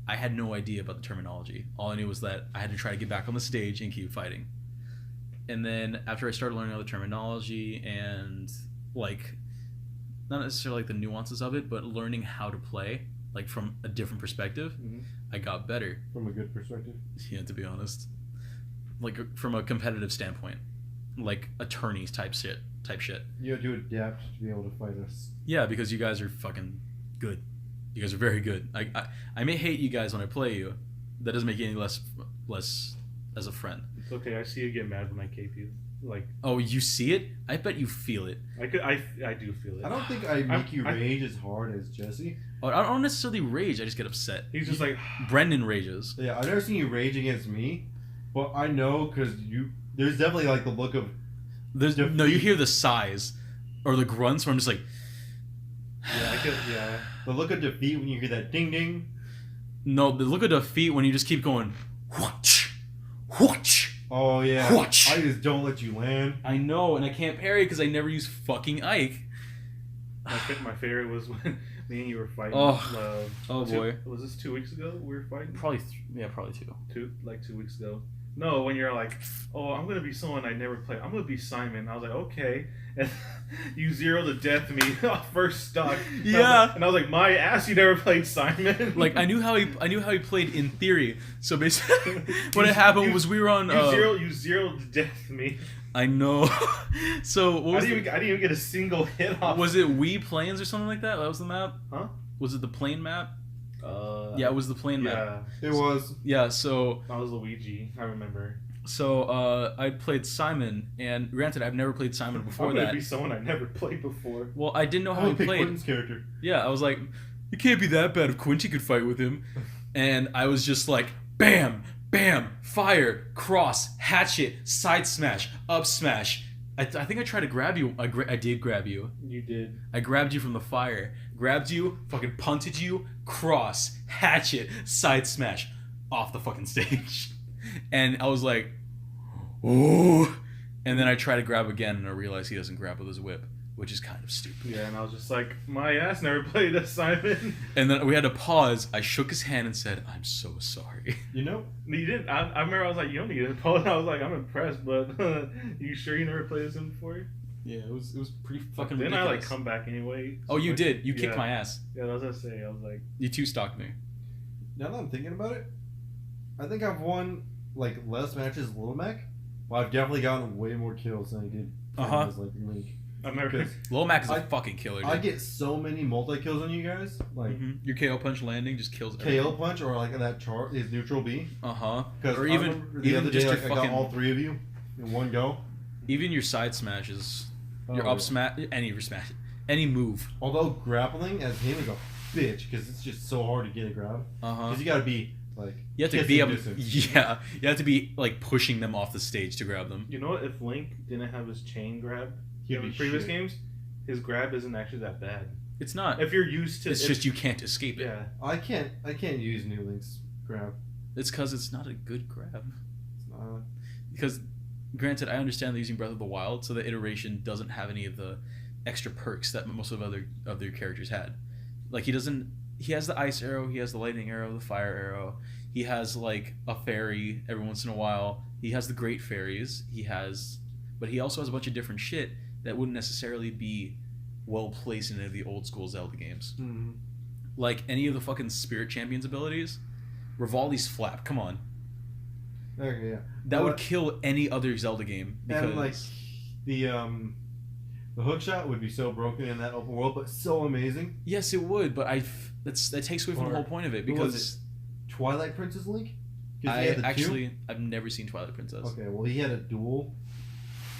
I had no idea about the terminology. All I knew was that I had to try to get back on the stage and keep fighting. And then after I started learning all the terminology and, like, not necessarily like the nuances of it, but learning how to play, like, from a different perspective, I got better. From a good perspective? Yeah, to be honest. Like, from a competitive standpoint. Like, attorneys type shit. You have to adapt to be able to fight us. Yeah, because you guys are fucking good. You guys are very good. I may hate you guys when I play you. That doesn't make you any less as a friend. It's okay. I see you get mad when I cape you. Like, oh, you see it? I bet you feel it. I do feel it. I don't think I make you rage as hard as Jesse. Oh, I don't necessarily rage. I just get upset. He's just like Brendan rages. Yeah, I've never seen you rage against me, but I know because there's definitely like the look of. No, you hear the sighs or the grunts where I'm just like. Yeah. The look of defeat when you hear that ding ding. No, the look of defeat when you just keep going. Whoosh. Oh yeah. Whoosh. I just don't let you land. I know, and I can't parry because I never use fucking Ike. My favorite was when me and you were fighting. Oh boy. Was this 2 weeks ago we were fighting? Probably 2. 2 weeks ago. No, when you're like, oh, I'm gonna be someone I never played. I'm gonna be Simon. I was like, okay, and you zero to death me first stock. Yeah. And I was like, my ass, you never played Simon. Like I knew how he played in theory. So basically, what had happened was we were on. You zero to death me. I know. So what was I didn't even get a single hit off. Was it Wii Plains or something like that? That was the map. Huh? Was it the plane map? Yeah, it was the plane map. It was. Yeah, so that was Luigi. I remember. So I played Simon, and granted, I've never played Simon before I'm gonna that. be someone I never played before. Well, I didn't know how I he would pick played. Quentin's character. Yeah, I was like, it can't be that bad if Quincy could fight with him. And I was just like, bam, bam, fire, cross, hatchet, side smash, up smash. I think I tried to grab you. I did grab you. You did. I grabbed you from the fire. Grabbed you, fucking punted you, cross, hatchet, side smash, off the fucking stage. And I was like, oh. And then I try to grab again, and I realize he doesn't grab with his whip, which is kind of stupid. Yeah, and I was just like, my ass never played as Simon. And then we had to pause. I shook his hand and said, I'm so sorry. You know? You didn't. I remember I was like, you don't need to pause. I was like, I'm impressed, but you sure you never played as him before? Yeah, it was pretty fucking Then ridiculous. I like come back anyway. Oh, you Like, did. You kicked yeah. my ass. Yeah, that was what I was gonna say. I was like, You two-stocked me. Now that I'm thinking about it, I think I've won like less matches with Little Mac. Well, I've definitely gotten way more kills than I did. Uh-huh. As, like Link. I remember. Because Lil Mac is a I- fucking killer, dude. I get so many multi kills on you guys, like Your KO punch landing just kills KO punch or like that chart is neutral B. Uh-huh. Because Or I even remember the even other just day, your like, I fucking got all three of you in one go. even your side smashes, your Oh, up yeah. smash, any of your smash, any move. Although grappling as him is a bitch because it's just so hard to get a grab. Uh huh. Because you gotta be like You have to kissing be able. distance. Yeah, you have to be like pushing them off the stage to grab them. You know what? If Link didn't have his chain grab He'd in be previous shit. games, his grab isn't actually that bad. It's not. If you're used to, It's just you can't escape it. Yeah. I can't use New Link's grab. It's because it's not a good grab. It's not. Because, granted, I understand they're using Breath of the Wild, so the iteration doesn't have any of the extra perks that most of other characters had. Like he doesn't. He has the ice arrow. He has the lightning arrow. The fire arrow. He has like a fairy every once in a while. He has the great fairies. But he also has a bunch of different shit that wouldn't necessarily be well placed in any of the old school Zelda games. Mm-hmm. Like any of the fucking Spirit Champions abilities. Rivali's flap. Come on. Okay, yeah. That would But- kill any other Zelda game because And like the hook shot would be so broken in that open world, but so amazing. yes, it would, but that takes away from the Or- whole point of it who was because Twilight Princess Link. 'Cause he had the two? I've never seen Twilight Princess. Okay, well he had a duel.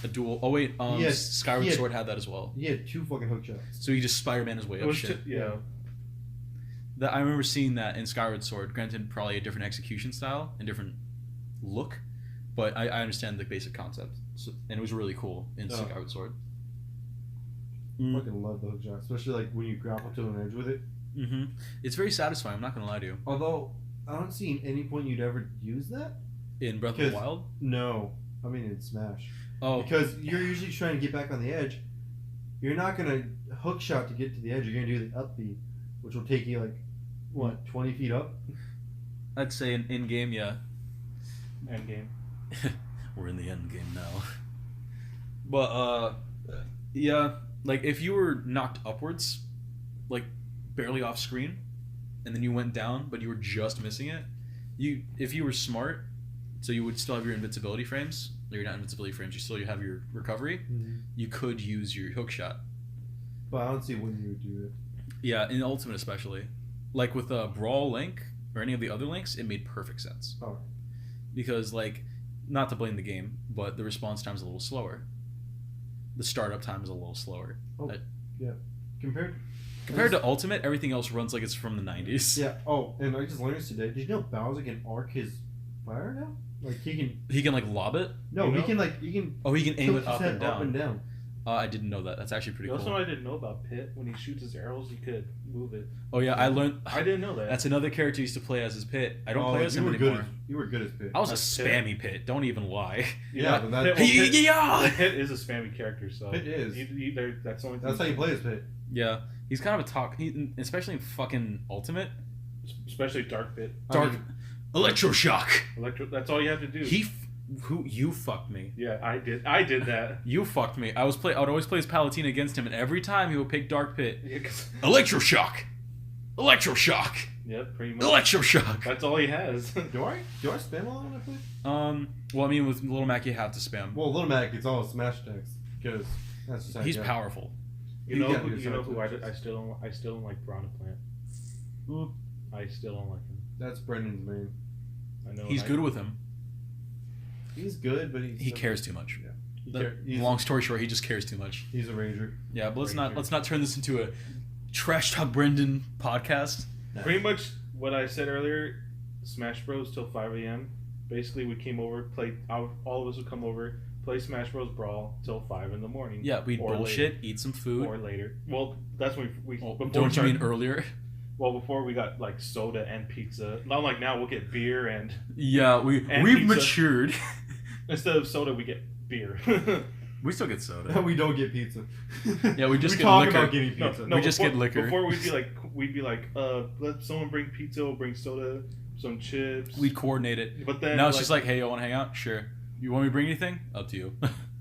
A duel. Oh wait, He had- Skyward he had- Sword had that as well. He had two fucking hook shots. So he just Spider-Man his way It up was shit. yeah. I remember seeing that in Skyward Sword. Granted, probably a different execution style and different look, but I understand the basic concept, and it was really cool in Oh. Skyward Sword. Fucking love the hook shot, especially like when you grapple to an edge with it. Mm-hmm. It's very satisfying. I'm not gonna lie to you. Although I don't see in any point you'd ever use that. In Breath of the Because- Wild. No, I mean in Smash. Oh, Because you're usually trying to get back on the edge. You're not gonna hook shot to get to the edge. You're gonna do the up B, which will take you like what 20 feet up. I'd say in game, yeah. End game. We're in the end game now. But yeah, like if you were knocked upwards, like barely off screen, and then you went down, but you were just missing it, if you were smart, so you would still have your invincibility frames. Or you're not invincibility frames. You still have your recovery. You could use your hook shot. But I don't see when you would do it. Yeah, in Ultimate especially, like with Brawl Link or any of the other links, it made perfect sense. Oh. Because like, not to blame the game, but the response time is a little slower. The startup time is a little slower. Compared. Compared to Ultimate, everything else runs like it's from the 90s. Yeah. Oh, and I just learned this today. Did you know Bowser can arc his fire now? Like he can. He can like lob it. No, You he know? can like you can. Oh, he can aim tilt it his up head and down. Up and down. I didn't know that. That's actually pretty You also know cool. what I didn't know about Pit? When he shoots his arrows, you could move it. Oh yeah, I learned. I didn't know that. That's another character I used to play as his Pit. I don't Oh, play as you him were anymore. good. You were good as Pit. I was a That's Pit. spammy Pit. Don't even lie. Yeah, but that- Pit, Yeah. Pit is a spammy character, so Pit is. That's the only. That's how you play as Pit. Yeah, he's kind of a talk. Especially in fucking Ultimate. Especially Dark Pit. Dark Electroshock. Electro. That's all you have to do. You fucked me. Yeah, I did. I did that. You fucked me. I would always play as Palutena against him, and every time he would pick Dark Pit. Yeah, 'cause- Electroshock. Electroshock. Yep, pretty much. Electroshock. That's all he has. Do I spam a lot when I play? Well, I mean, with Little Mac, you have to spam. Well, Little Mac, it's all smash attacks because that's just how He's you go. powerful. You You know, can't do you know side who I switches. still don't like Piranha Plant. I still don't like him. That's Brendan's main. I know. He's I- good with him. He's good, but he cares too much. He's, Long story short, he just cares too much. He's a ranger. Yeah, but let's not turn this into a Trash Talk Brendan podcast. Pretty much what I said earlier. Smash Bros till 5 a.m. Basically, we came over, played. All of us would come over, play Smash Bros Brawl till 5 in the morning. Yeah, we'd or bullshit, later. eat some food. Or later. Well, that's when we. Before Don't you mean earlier? Well, before we got like soda and pizza. Not like now we'll get beer and Yeah, we've pizza. matured. instead of soda we get beer. We still get soda. We don't get pizza. Yeah, we just we get talk liquor. about getting pizza. We just get liquor. Before we'd be like, let someone bring pizza, we'll bring soda, some chips. We'd coordinate it. But then Now it's just like, hey, you want to hang out? Sure. You want me to bring anything? Up to you.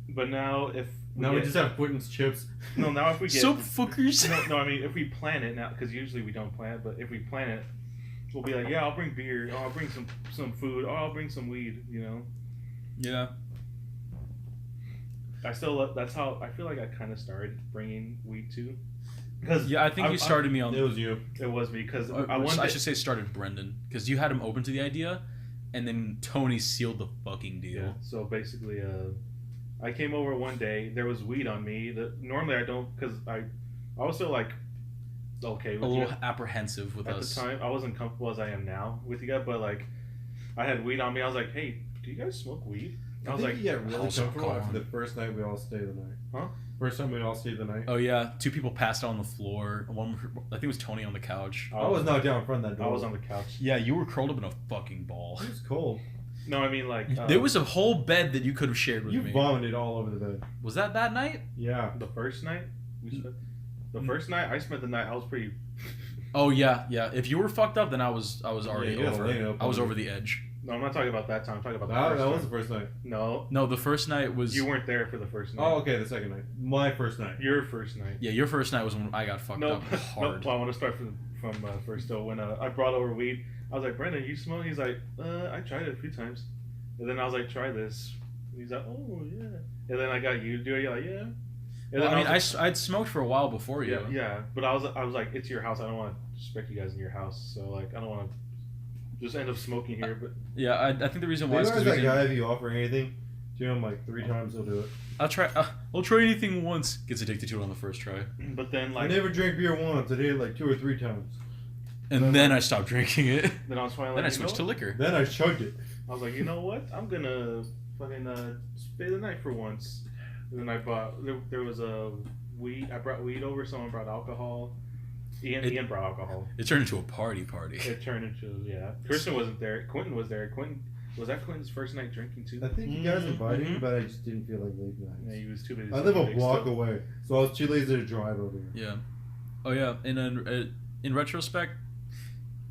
But now if we just have Quentin's chips. No, now if we get Soap fuckers. No, I mean if we plan it now, because usually we don't plan it, but if we plan it, we'll be like, yeah, I'll bring beer, I'll bring some food, I'll bring some weed, you know. Yeah. That's how I feel like I kind of started bringing weed too. Because Yeah, I think you started me on. It was you. it was me because I should say started Brendan because you had him open to the idea, and then Tony sealed the fucking deal. Yeah. So basically, I came over one day. There was weed on me. Normally I don't, because I was still like okay A with little you. apprehensive with At us. the time, I wasn't comfortable as I am now with you guys, but like I had weed on me. I was like, hey, do you guys smoke weed? I was think like, you got really also comfortable gone. after the first night we all stayed the night. Huh? First time we all stayed the night. Oh yeah, 2 people passed out on the floor. One, I think it was Tony on the couch. I was knocked down in front of that door. I was on the couch. Yeah, you were curled up in a fucking ball. It was cold. No, I mean like There was a whole bed that you could have shared with You me. vomited all over the bed. Was that night? Yeah. the first night. The first night I spent the night. I was pretty. Oh yeah. If you were fucked up, then I was already you had over. to lay up I was on over it. the edge. No, I'm not talking about that time. I'm talking about the That first was time. the first night. No, The first night was. you weren't there for the first night. Oh, okay, the second night. My first night. Your first night. Yeah, your first night was when I got fucked No, up hard. no. I want to start from first though. When I brought over weed, I was like, Brendan, you smoke? He's like, I tried it a few times. And then I was like, try this. And he's like, oh yeah. And then I got you to do it. You're like, yeah. And Well, then I mean, I'd smoked for a while before you. yeah. But I was like, it's your house. I don't want to disrespect you guys in your house. So like, I don't want to just end up smoking here. But Yeah, I think the reason why Why is is because that guy if you offer anything to him like 3 times he'll do it. I'll try anything once. Gets addicted to it on the first try, but then I like never drank beer once. I did it like 2 or 3 times. and then I stopped drinking it. then I was finally Then I like, switched to liquor. Then I chugged it. I was like, you know what? I'm gonna fucking stay the night for once. And then I bought. There was a weed. I brought weed over. Someone brought alcohol. Ian brought alcohol. It turned into a party. It turned into Christian wasn't there. Quentin was there. Was that Quentin's first night drinking too? I think you guys invited me, Mhm. but I just didn't feel like late Yeah, nights. he was too busy. I live a smoking block still. away, so I was too lazy to drive over here. Yeah. Oh yeah. And in retrospect,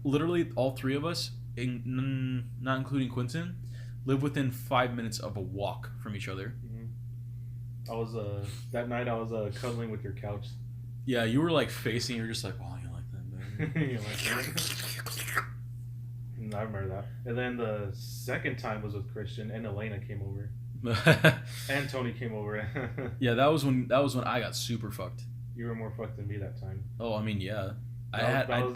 literally all 3 of us, not including Quentin, live within 5 minutes of a walk from each other. I was that night. I was cuddling with your couch. Yeah, you were like facing. You were just like, oh, you like that, baby. You're like, I remember that. And then the second time was with Christian and Elena came over and Tony came over. Yeah, that was when I got super fucked. You were more fucked than me that time. Oh, I mean, yeah. I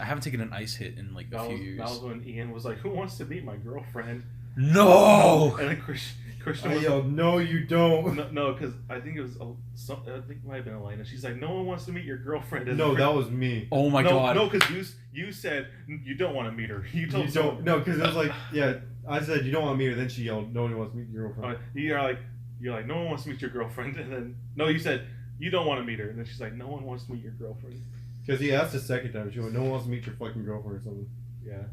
haven't taken an ice hit in like a few years. That was when Ian was like, "Who wants to meet my girlfriend?" No. And then Christian I was yelled, "No, you don't!" no, because I think it was I think it might have been Elena. She's like, "No one wants to meet your girlfriend." And No, that was me. Oh my no, god. No, because you said you don't want to meet her. You told You don't. No, because it was like, yeah. I said you don't want to meet her. Then she yelled, "No one wants to meet your girlfriend." You're like, no one wants to meet your girlfriend, and then no, you said you don't want to meet her, and then she's like, no one wants to meet your girlfriend. Because he asked the second time. She went, "No one wants to meet your fucking girlfriend or something." Yeah.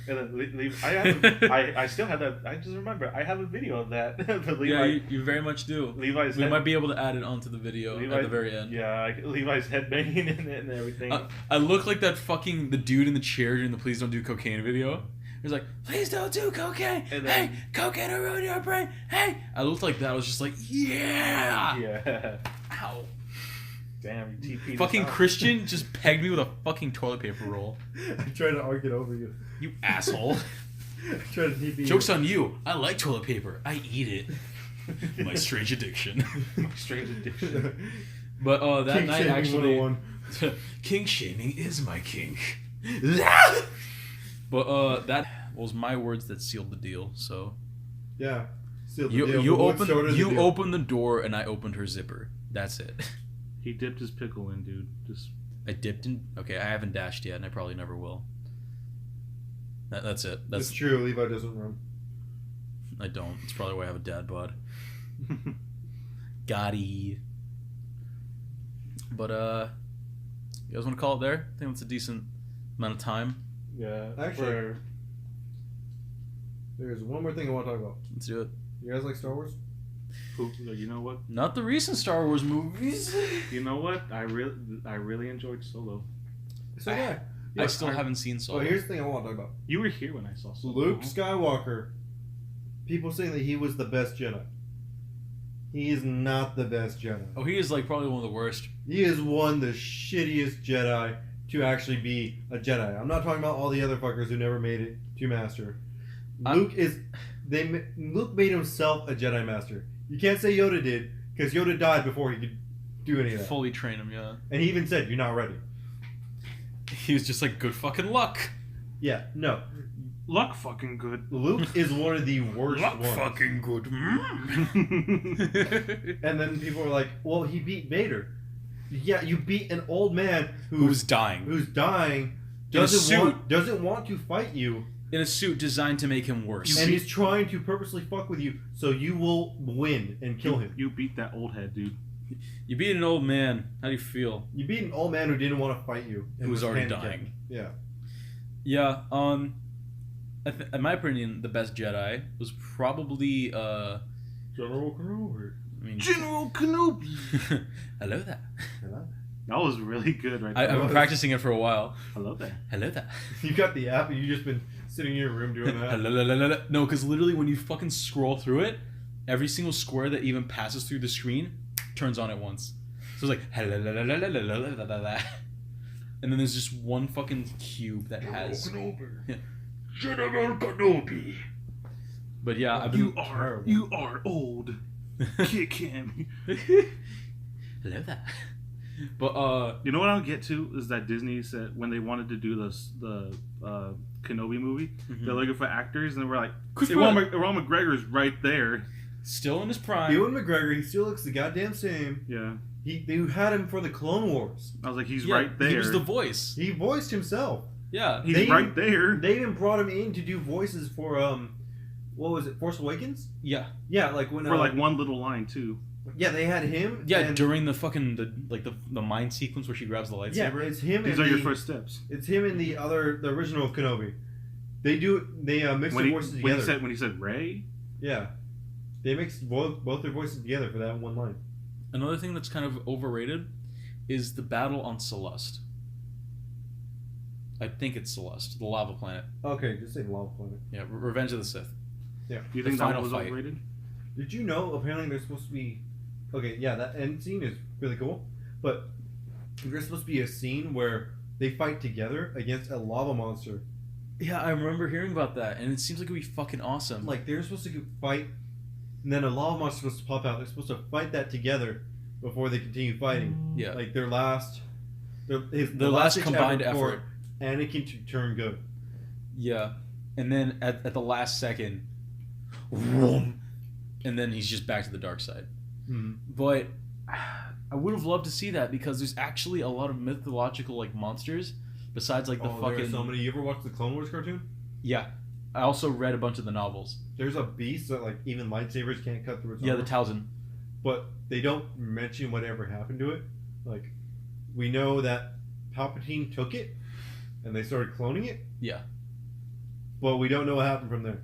And then leave. I still have that. I just remember I have a video of that. But Levi, Yeah, you very much do. Levi's We head, might be able to add it onto the video at the very end. Yeah, like Levi's headbanging and everything. I look like that fucking the dude in the chair during the "Please Don't Do Cocaine" video. He's like, "Please don't do cocaine. And then- Hey, cocaine will ruin your brain. Hey." I looked like that. I was just like, "Yeah." Yeah. Ow. Damn, you TP'd Fucking us out. Christian just pegged me with a fucking toilet paper roll. I tried to argue it over you. You asshole. I tried to TP you. Joke's on you. I like toilet paper. I eat it. My strange addiction. My strange addiction. But that King night shaming actually, 101. kink shaming is my kink. But that was my words that sealed the deal. So Yeah. Sealed the You deal, you but what started the opened deal? opened the door and I opened her zipper. That's it. He dipped his pickle in, dude. Just I dipped in. Okay, I haven't dashed yet, and I probably never will. That's it. It's That's true. Levi doesn't run. I don't. It's probably why I have a dad bod. Gotti. But you guys want to call it there? I think that's a decent amount of time. yeah. Actually- There's one more thing I want to talk about. Let's do it. You guys like Star Wars? You know what? Not the recent Star Wars movies. You know what? I really enjoyed Solo. So yeah. I still haven't seen So Solo. here's the thing I want to talk about. You were here when I saw Solo. Luke Skywalker. People saying that he was the best Jedi. He is not the best Jedi. Oh, he is like probably one of the worst. He is one of the shittiest Jedi to actually be a Jedi. I'm not talking about all the other fuckers who never made it to Master. Luke made himself a Jedi Master. You can't say Yoda did, because Yoda died before he could do any of that. Fully train him, yeah. And he even said, "You're not ready." He was just like, good fucking luck. Yeah, no. Luck fucking good. Luke is one of the worst Luck ones. fucking good. And then people are like, "Well, he beat Vader." Yeah, you beat an old man Who's dying. who's dying, In a doesn't want to fight you, In a suit designed to make him worse. and he's trying to purposely fuck with you so you will win and kill him. You beat that old head, dude. You beat an old man. How do you feel? You beat an old man who didn't want to fight you, and Who was already handicapped. dying. Yeah, Yeah, in my opinion, the best Jedi was probably, General Kenobi. I mean... General Kenobi. Hello there. That was really good, right I've there. been practicing it for a while. Hello there. Hello there. You got the app, and you just been sitting in your room doing that. Hello. No, because literally when you fucking scroll through it, every single square that even passes through the screen turns on at once. So it's like hello, and then there's just one fucking cube that has. Yeah. General Kenobi. But yeah, I've been. You are old. Kick him. Hello there. But You know what I don't get to is that Disney said when they wanted to do the Kenobi movie, they're looking for actors, and they were like, Chris Ewan Pratt. McGregor's right there. Still in his prime. Ewan McGregor, he still looks the goddamn same. Yeah. They had him for the Clone Wars. I was like, he's Yeah, right there. He was the voice. He voiced himself. Yeah. He's They- right there. They even brought him in to do voices for what was it, Force Awakens? Yeah. Yeah, like when For like one little line too. yeah, they had him. Yeah. and, During the fucking the mind sequence where she grabs the yeah, lightsaber. it's him. These and are your the- first steps. It's him and the original Kenobi. They mix When their voices when together. he said Ray, Yeah, they mixed both their voices together for that one line. Another thing that's kind of overrated is the battle on Celeste. I think it's Celeste, the lava planet. Okay, just say Lava Planet. Yeah, Revenge of the Sith. Yeah. you The think that final was fight. overrated? Did you know apparently there's supposed to be? Okay, yeah, that end scene is really cool, but there's supposed to be a scene where they fight together against a lava monster. Yeah, I remember hearing about that, and it seems like it would be fucking awesome. Like they're supposed to fight, and then a lava monster's supposed to pop out. They're supposed to fight that together before they continue fighting. yeah, Like their last last ditch combined before effort. Anakin to turn good. Yeah, and then at the last second, vroom, and then he's just back to the dark side. But I would have loved to see that because there's actually a lot of mythological like monsters besides like the There fucking. are so many. You ever watched the Clone Wars cartoon? Yeah, I also read a bunch of the novels. There's a beast that like even lightsabers can't cut through its Yeah, armor. the Talzin. But they don't mention whatever happened to it. Like, we know that Palpatine took it, and they started cloning it. Yeah. But we don't know what happened from there.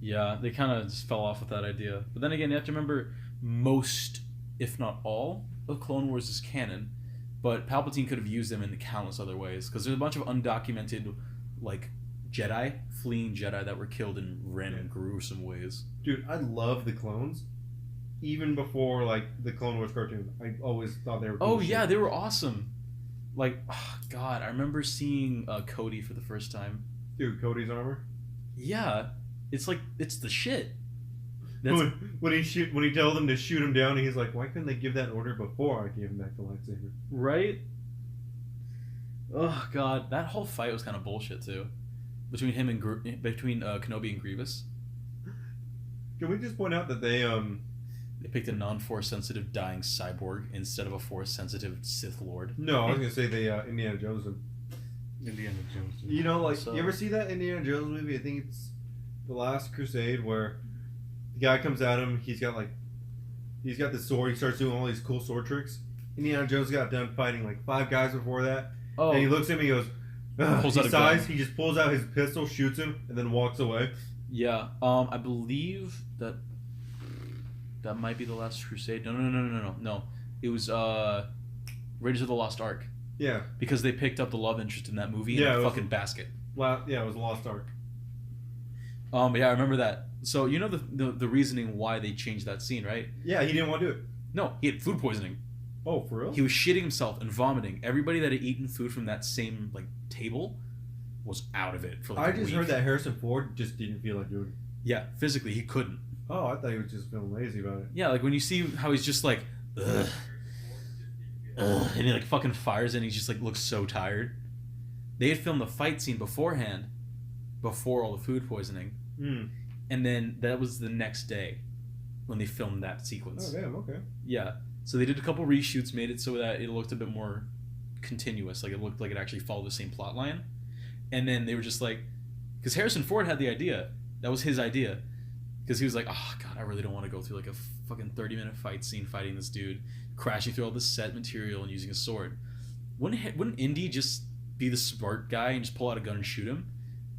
Yeah, they kind of just fell off with that idea. But then again, you have to remember most, if not all, of Clone Wars is canon. But Palpatine could have used them in countless other ways. Because there's a bunch of undocumented, like, fleeing Jedi that were killed in random, gruesome ways. Dude, I love the clones. Even before, like, the Clone Wars cartoon. I always thought they were cool Oh, as yeah, shit. they were awesome. Like, oh, God, I remember seeing Cody for the first time. Dude, Cody's armor. Yeah, it's like, it's the shit. That's, When he told them to shoot him down, he's like, why couldn't they give that order before I gave him back the lightsaber? right? Oh, God, that whole fight was kind of bullshit, too. Between him and Kenobi and Grievous. Can we just point out that they They picked a non-force sensitive dying cyborg instead of a force sensitive Sith Lord. No, I was gonna say they Indiana Jones them. Indiana Jones. You know, like So- you ever see that Indiana Jones movie? I think it's The Last Crusade, where the guy comes at him. He's got this sword. He starts doing all these cool sword tricks. Indiana Jones got done fighting like 5 guys before that, Oh, and he looks at me. and He goes, "Ugh." Pulls He out a sighs. gun. He just pulls out his pistol, shoots him, and then walks away. yeah. I believe that might be the Last Crusade. No. It was Raiders of the Lost Ark, Yeah, because they picked up the love interest in that movie Yeah, in it a was- fucking basket. yeah, it was Lost Ark. But yeah, I remember that. So you know the reasoning why they changed that scene, right? Yeah, he didn't want to do it. No, he had food poisoning. Oh, for real? He was shitting himself and vomiting. Everybody that had eaten food from that same like table was out of it for like I a just week. heard that Harrison Ford just didn't feel like doing it. Yeah, physically he couldn't. Oh, I thought he was just feeling lazy about it. Yeah, like when you see how he's just like, ugh, ugh, and he like fucking fires and he just like looks so tired. They had filmed the fight scene beforehand, before all the food poisoning, Hmm. and then that was the next day when they filmed that sequence. Oh, damn. Okay. Yeah, so they did a couple reshoots, made it so that it looked a bit more continuous, like it looked like it actually followed the same plot line. And then they were just like, because Harrison Ford had the idea, that was his idea, because he was like, oh god, I really don't want to go through like a fucking 30-minute fight scene fighting this dude, crashing through all this set material and using a sword. Wouldn't Indy just be the smart guy and just pull out a gun and shoot him?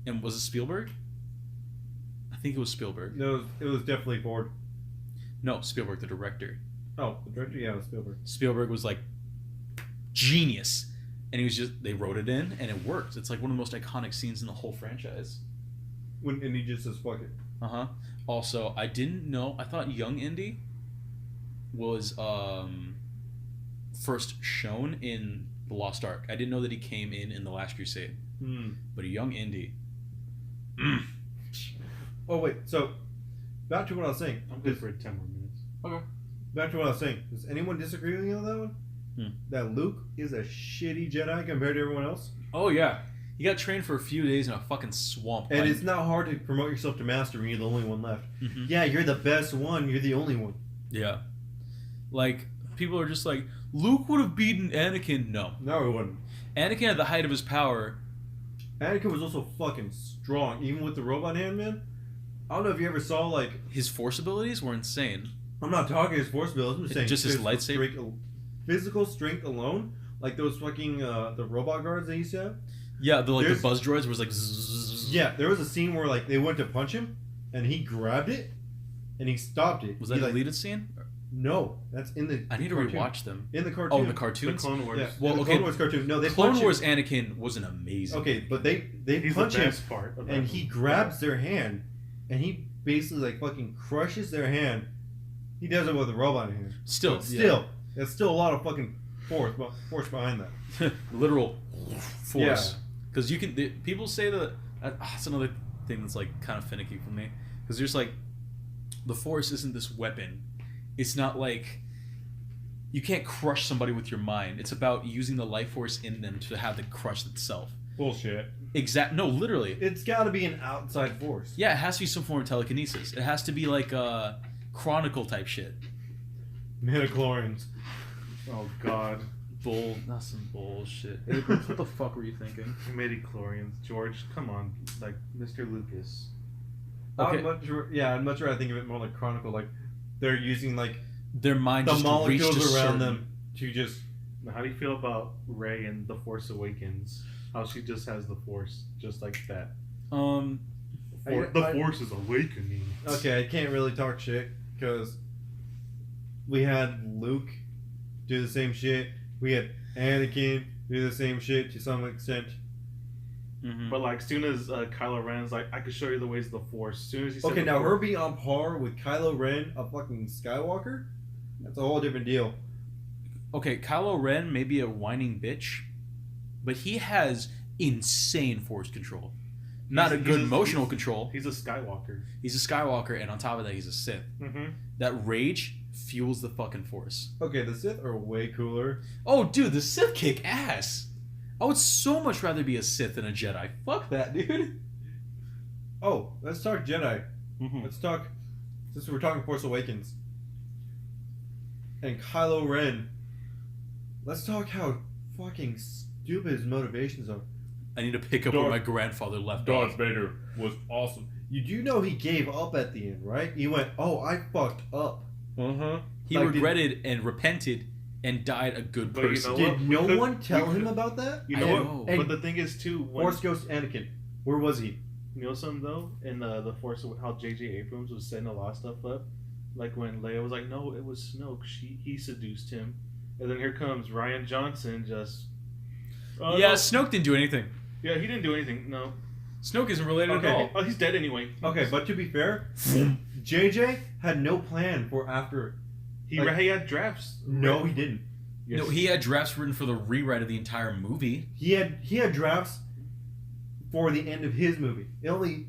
And was it Spielberg? I think it was Spielberg. No, it was definitely Ford. No, Spielberg, the director. Oh, the director? Yeah, it was Spielberg. Spielberg was like genius, and he was just, they wrote it in and it worked. It's like one of the most iconic scenes in the whole franchise. And he just says, fuck it. Also, I didn't know, I thought young Indy was first shown in The Lost Ark. I didn't know that he came in The Last Crusade. But a young Indy. Oh, wait. So, back to what I was saying. I'm good for 10 more minutes. Okay. Back to what I was saying. Does anyone disagree with me on that one? That Luke is a shitty Jedi compared to everyone else? Oh yeah, he got trained for a few days in a fucking swamp. And it's not hard to promote yourself to master when you're the only one left. Mhm. Yeah, you're the best one. You're the only one. Yeah, like people are just like, Luke would have beaten Anakin. No, No, he wouldn't. Anakin at the height of his power. Anakin was also fucking strong, even with the robot hand, man. I don't know if you ever saw, like... His force abilities were insane. I'm not talking his force abilities. I'm just saying... Just his physical lightsaber? Physical strength alone. Like those fucking... the robot guards they used to have. Yeah, the There's- buzz droids was like. Zzz. Yeah, there was a scene where, like, they went to punch him, and he grabbed it, and he stopped it. Was He, that a like, deleted scene? No, that's in the I need to cartoon. rewatch them. In the cartoon. Oh, in the The cartoons. Clone Wars. Yeah, Well, the okay. Clone Wars cartoon. No, they Clone punch Wars him. Anakin wasn't amazing. Okay, but they He's punch the him, best part of that and movie. he grabs their hand, and he basically like fucking crushes their hand. He does it with a robot hand. Still, But still, there's still a lot of fucking force behind that. yeah. Literal force. Yeah. Because you can. People say that. That's another thing that's like kind of finicky for me. Because there's like, the force isn't this weapon. It's not like you can't crush somebody with your mind. It's about using the life force in them to have the crush itself. Bullshit. No, literally. It's got to be an outside force. Yeah, it has to be some form of telekinesis. It has to be like Chronicle type shit. Midichlorians. Oh god. That's some bullshit. What the fuck were you thinking? Midi-chlorians. George, come on. Like, Mr. Lucas. Okay. I'd much rather think of it more like Chronicle. Like they're using like Their mind the just reached molecules a around certain- them to just. How do you feel about Rey in The Force Awakens? How she just has the Force, just like that. The Force is awakening. Okay, I can't really talk shit because we had Luke do the same shit. We had Anakin do the same shit to some extent. Mhm. But like, soon as Kylo Ren's like, I can show you the ways of the Force. Soon as he said Okay, the now Force- her being on par with Kylo Ren, a fucking Skywalker, that's a whole different deal. Okay, Kylo Ren may be a whining bitch, but he has insane force control. Not a good emotional control. He's a Skywalker. He's a Skywalker, and on top of that, he's a Sith. Mm-hmm. That rage fuels the fucking force. Okay, the Sith are way cooler. Oh, dude, the Sith kick ass. I would so much rather be a Sith than a Jedi. Fuck that, dude. Oh, let's talk Jedi. Mm-hmm. Let's talk since we're talking Force Awakens and Kylo Ren, let's talk how fucking stupid his motivations are. I need to pick up where my grandfather left off. Vader was awesome. You do know he gave up at the end, right? He went, "Oh, I fucked up." He Like, regretted and repented and died a good But you person. know Did what? no We could- one tell we him could- about that? You I know know. what? But the thing is too, when Force Ghost Anakin, where was he? you know something though, in the Force, how J.J. Abrams was setting a lot of stuff up, like when Leia was like, "No, it was Snoke. He seduced him," and then here comes Ryan Johnson just. Yeah, no. Snoke didn't do anything. Yeah, he didn't do anything. No. Snoke isn't related Okay. at all. Oh, he's dead anyway. Okay, but to be fair, JJ had no plan for after. He like- he had drafts. No, he didn't. Yes. No, he had drafts written for the rewrite of the entire movie. He had drafts for the end of his movie. It only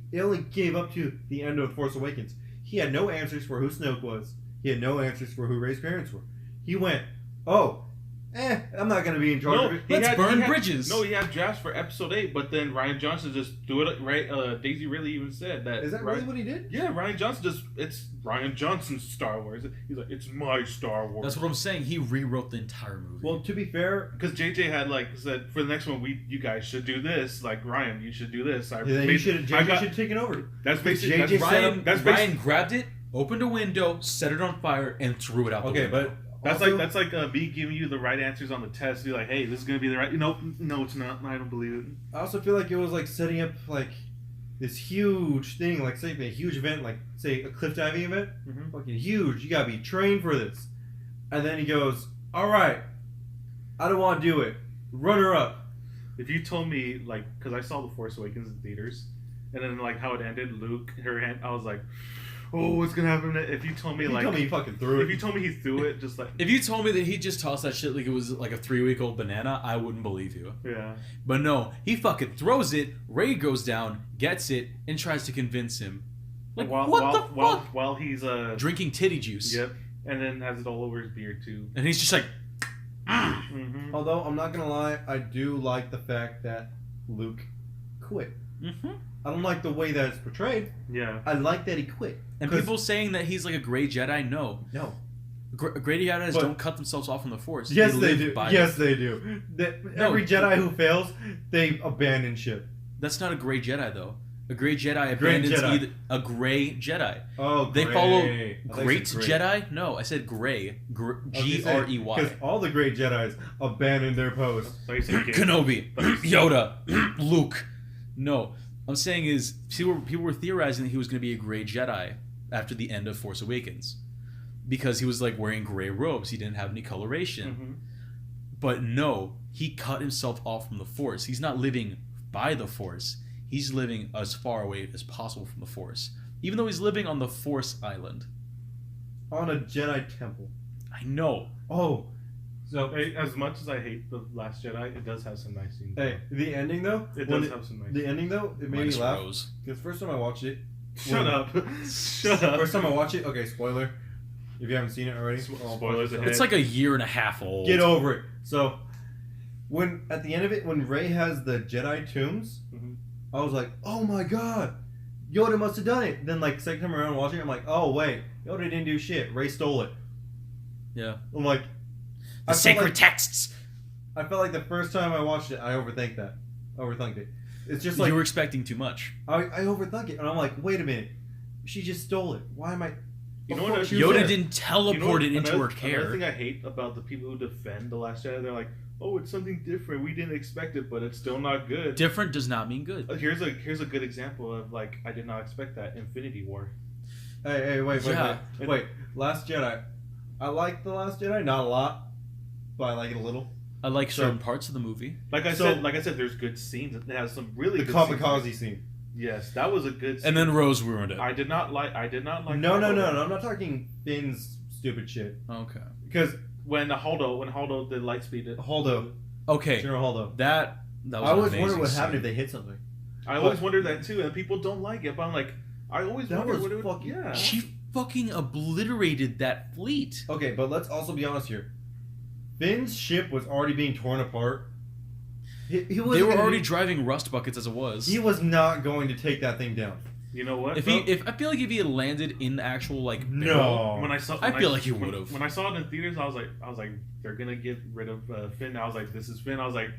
gave up to the end of Force Awakens. He had no answers for who Snoke was. He had no answers for who Rey's parents were. He went, "Oh, I'm not gonna be in charge No, of it." Let's burn bridges. No, he had drafts for Episode 8, but then Ryan Johnson just threw it right. Daisy Ridley even said that. Is that really what he did? Yeah, Ryan Johnson it's Ryan Johnson's Star Wars. He's like, it's my Star Wars. That's what I'm saying. He rewrote the entire movie. Well, to be fair, Because JJ had said for the next one, you guys should do this. Like Ryan, you should do this. then you should JJ should have taken over. That's basically JJ that's, set Ryan, up- that's Ryan grabbed it, opened a window, set it on fire, and threw it out the Okay, window. but That's like me giving you the right answers on the test. Be like, hey, this is gonna be the right. No, it's not. I don't believe it. I also feel like it was like setting up like this huge thing, like say a huge event, like say a cliff diving event, Mhm. fucking huge. You gotta be trained for this. And then he goes, "All right, I don't want to do it. Runner up." If you told me because I saw the Force Awakens in theaters, and then how it ended, Luke, her hand, I was like, oh, what's gonna happen? If you told me He told me he fucking threw if it. you told me he threw it, just like If you told me that he just tossed that shit like it was like a 3-week-old banana, I wouldn't believe you. yeah. But no, he fucking throws it, Rey goes down, gets it, and tries to convince him. Like, what the fuck? While he's Drinking titty juice. Yep, and then has it all over his beard too. And he's just like, Mm-hmm. Although I'm not gonna lie, I do like the fact that Luke quit. mm-hmm. I don't like the way that it's portrayed. Yeah. I like that he quit. And 'Cause- people saying that he's like a gray Jedi, no. No. Gray Jedis But- don't cut themselves off from the Force. Yes, they live do. by Yes, it. they do. No. Every Jedi who fails, they abandon ship. That's not a gray Jedi, though. A gray Jedi Gray abandons Jedi. either a gray Jedi. Oh, They gray. follow I thought you Great said gray. Jedi? No, I said gray. Grey. Because all the great Jedis abandoned their post. So you say gay. Kenobi, Yoda, Luke. No, I'm saying is people were theorizing that he was going to be a gray Jedi after the end of Force Awakens, because he was like wearing gray robes. He didn't have any coloration. Mhm. But no, he cut himself off from the Force. He's not living by the Force. He's living as far away as possible from the Force, even though he's living on the Force Island. On a Jedi temple. I know. Oh. So, Hey, as much as I hate the Last Jedi, it does have some nice scenes. hey, the ending though? It when does have some nice. The ending though, it made Minus me laugh. Rose. Because first time I watched it. Shut up. Shut up. First time I watched it, okay, spoiler. If you haven't seen it already. Spoilers ahead. It's like a year and a half old. Get over it. So, when at the end of it, when Rey has the Jedi tombs, Mhm. I was like, oh my god, Yoda must have done it. Then, like, second time around watching it, I'm like, oh wait, Yoda didn't do shit. Rey stole it. Yeah. I'm like, The sacred texts. texts. I felt like the first time I watched it, I overthinked it. It's just like You were expecting too much. I overthink it, and I'm like, wait a minute, she just stole it. Why am I? You know Of what course I- she was Yoda there. didn't teleport it into her Another care. thing I hate about the people who defend the Last Jedi, they're like, "Oh, it's something different. We didn't expect it, but it's still not good." Different does not mean good. Here's a good example of I did not expect that. Infinity War. Hey, wait. Yeah. Last Jedi. I like the Last Jedi, not a lot, but I like it a little. I like So- certain parts of the movie. Like I So- said, there's good scenes. It has some really The good kamikaze scenes. scene. Yes, that was a good. Scene. And then Rose ruined it. I did not like. No. I'm not talking Finn's stupid shit. Okay. Because When Holdo did Lightspeed. Holdo, Okay. General Holdo. That was I an always amazing wondered what scene. happened if they hit something. I always wondered that too, and people don't like it. But I'm like, I always That wondered was what it would. fucking- Yeah. She fucking obliterated that fleet. Okay, but let's also be honest here. Finn's ship was already being torn apart. He They were already driving rust buckets as it was. He was not going to take that thing down. You know what? If I feel like if he had landed in the actual like No. barrel, When I saw, I feel like he would've. When I saw it in theaters, I was like, they're gonna get rid of Finn. I was like, this is Finn. I was like,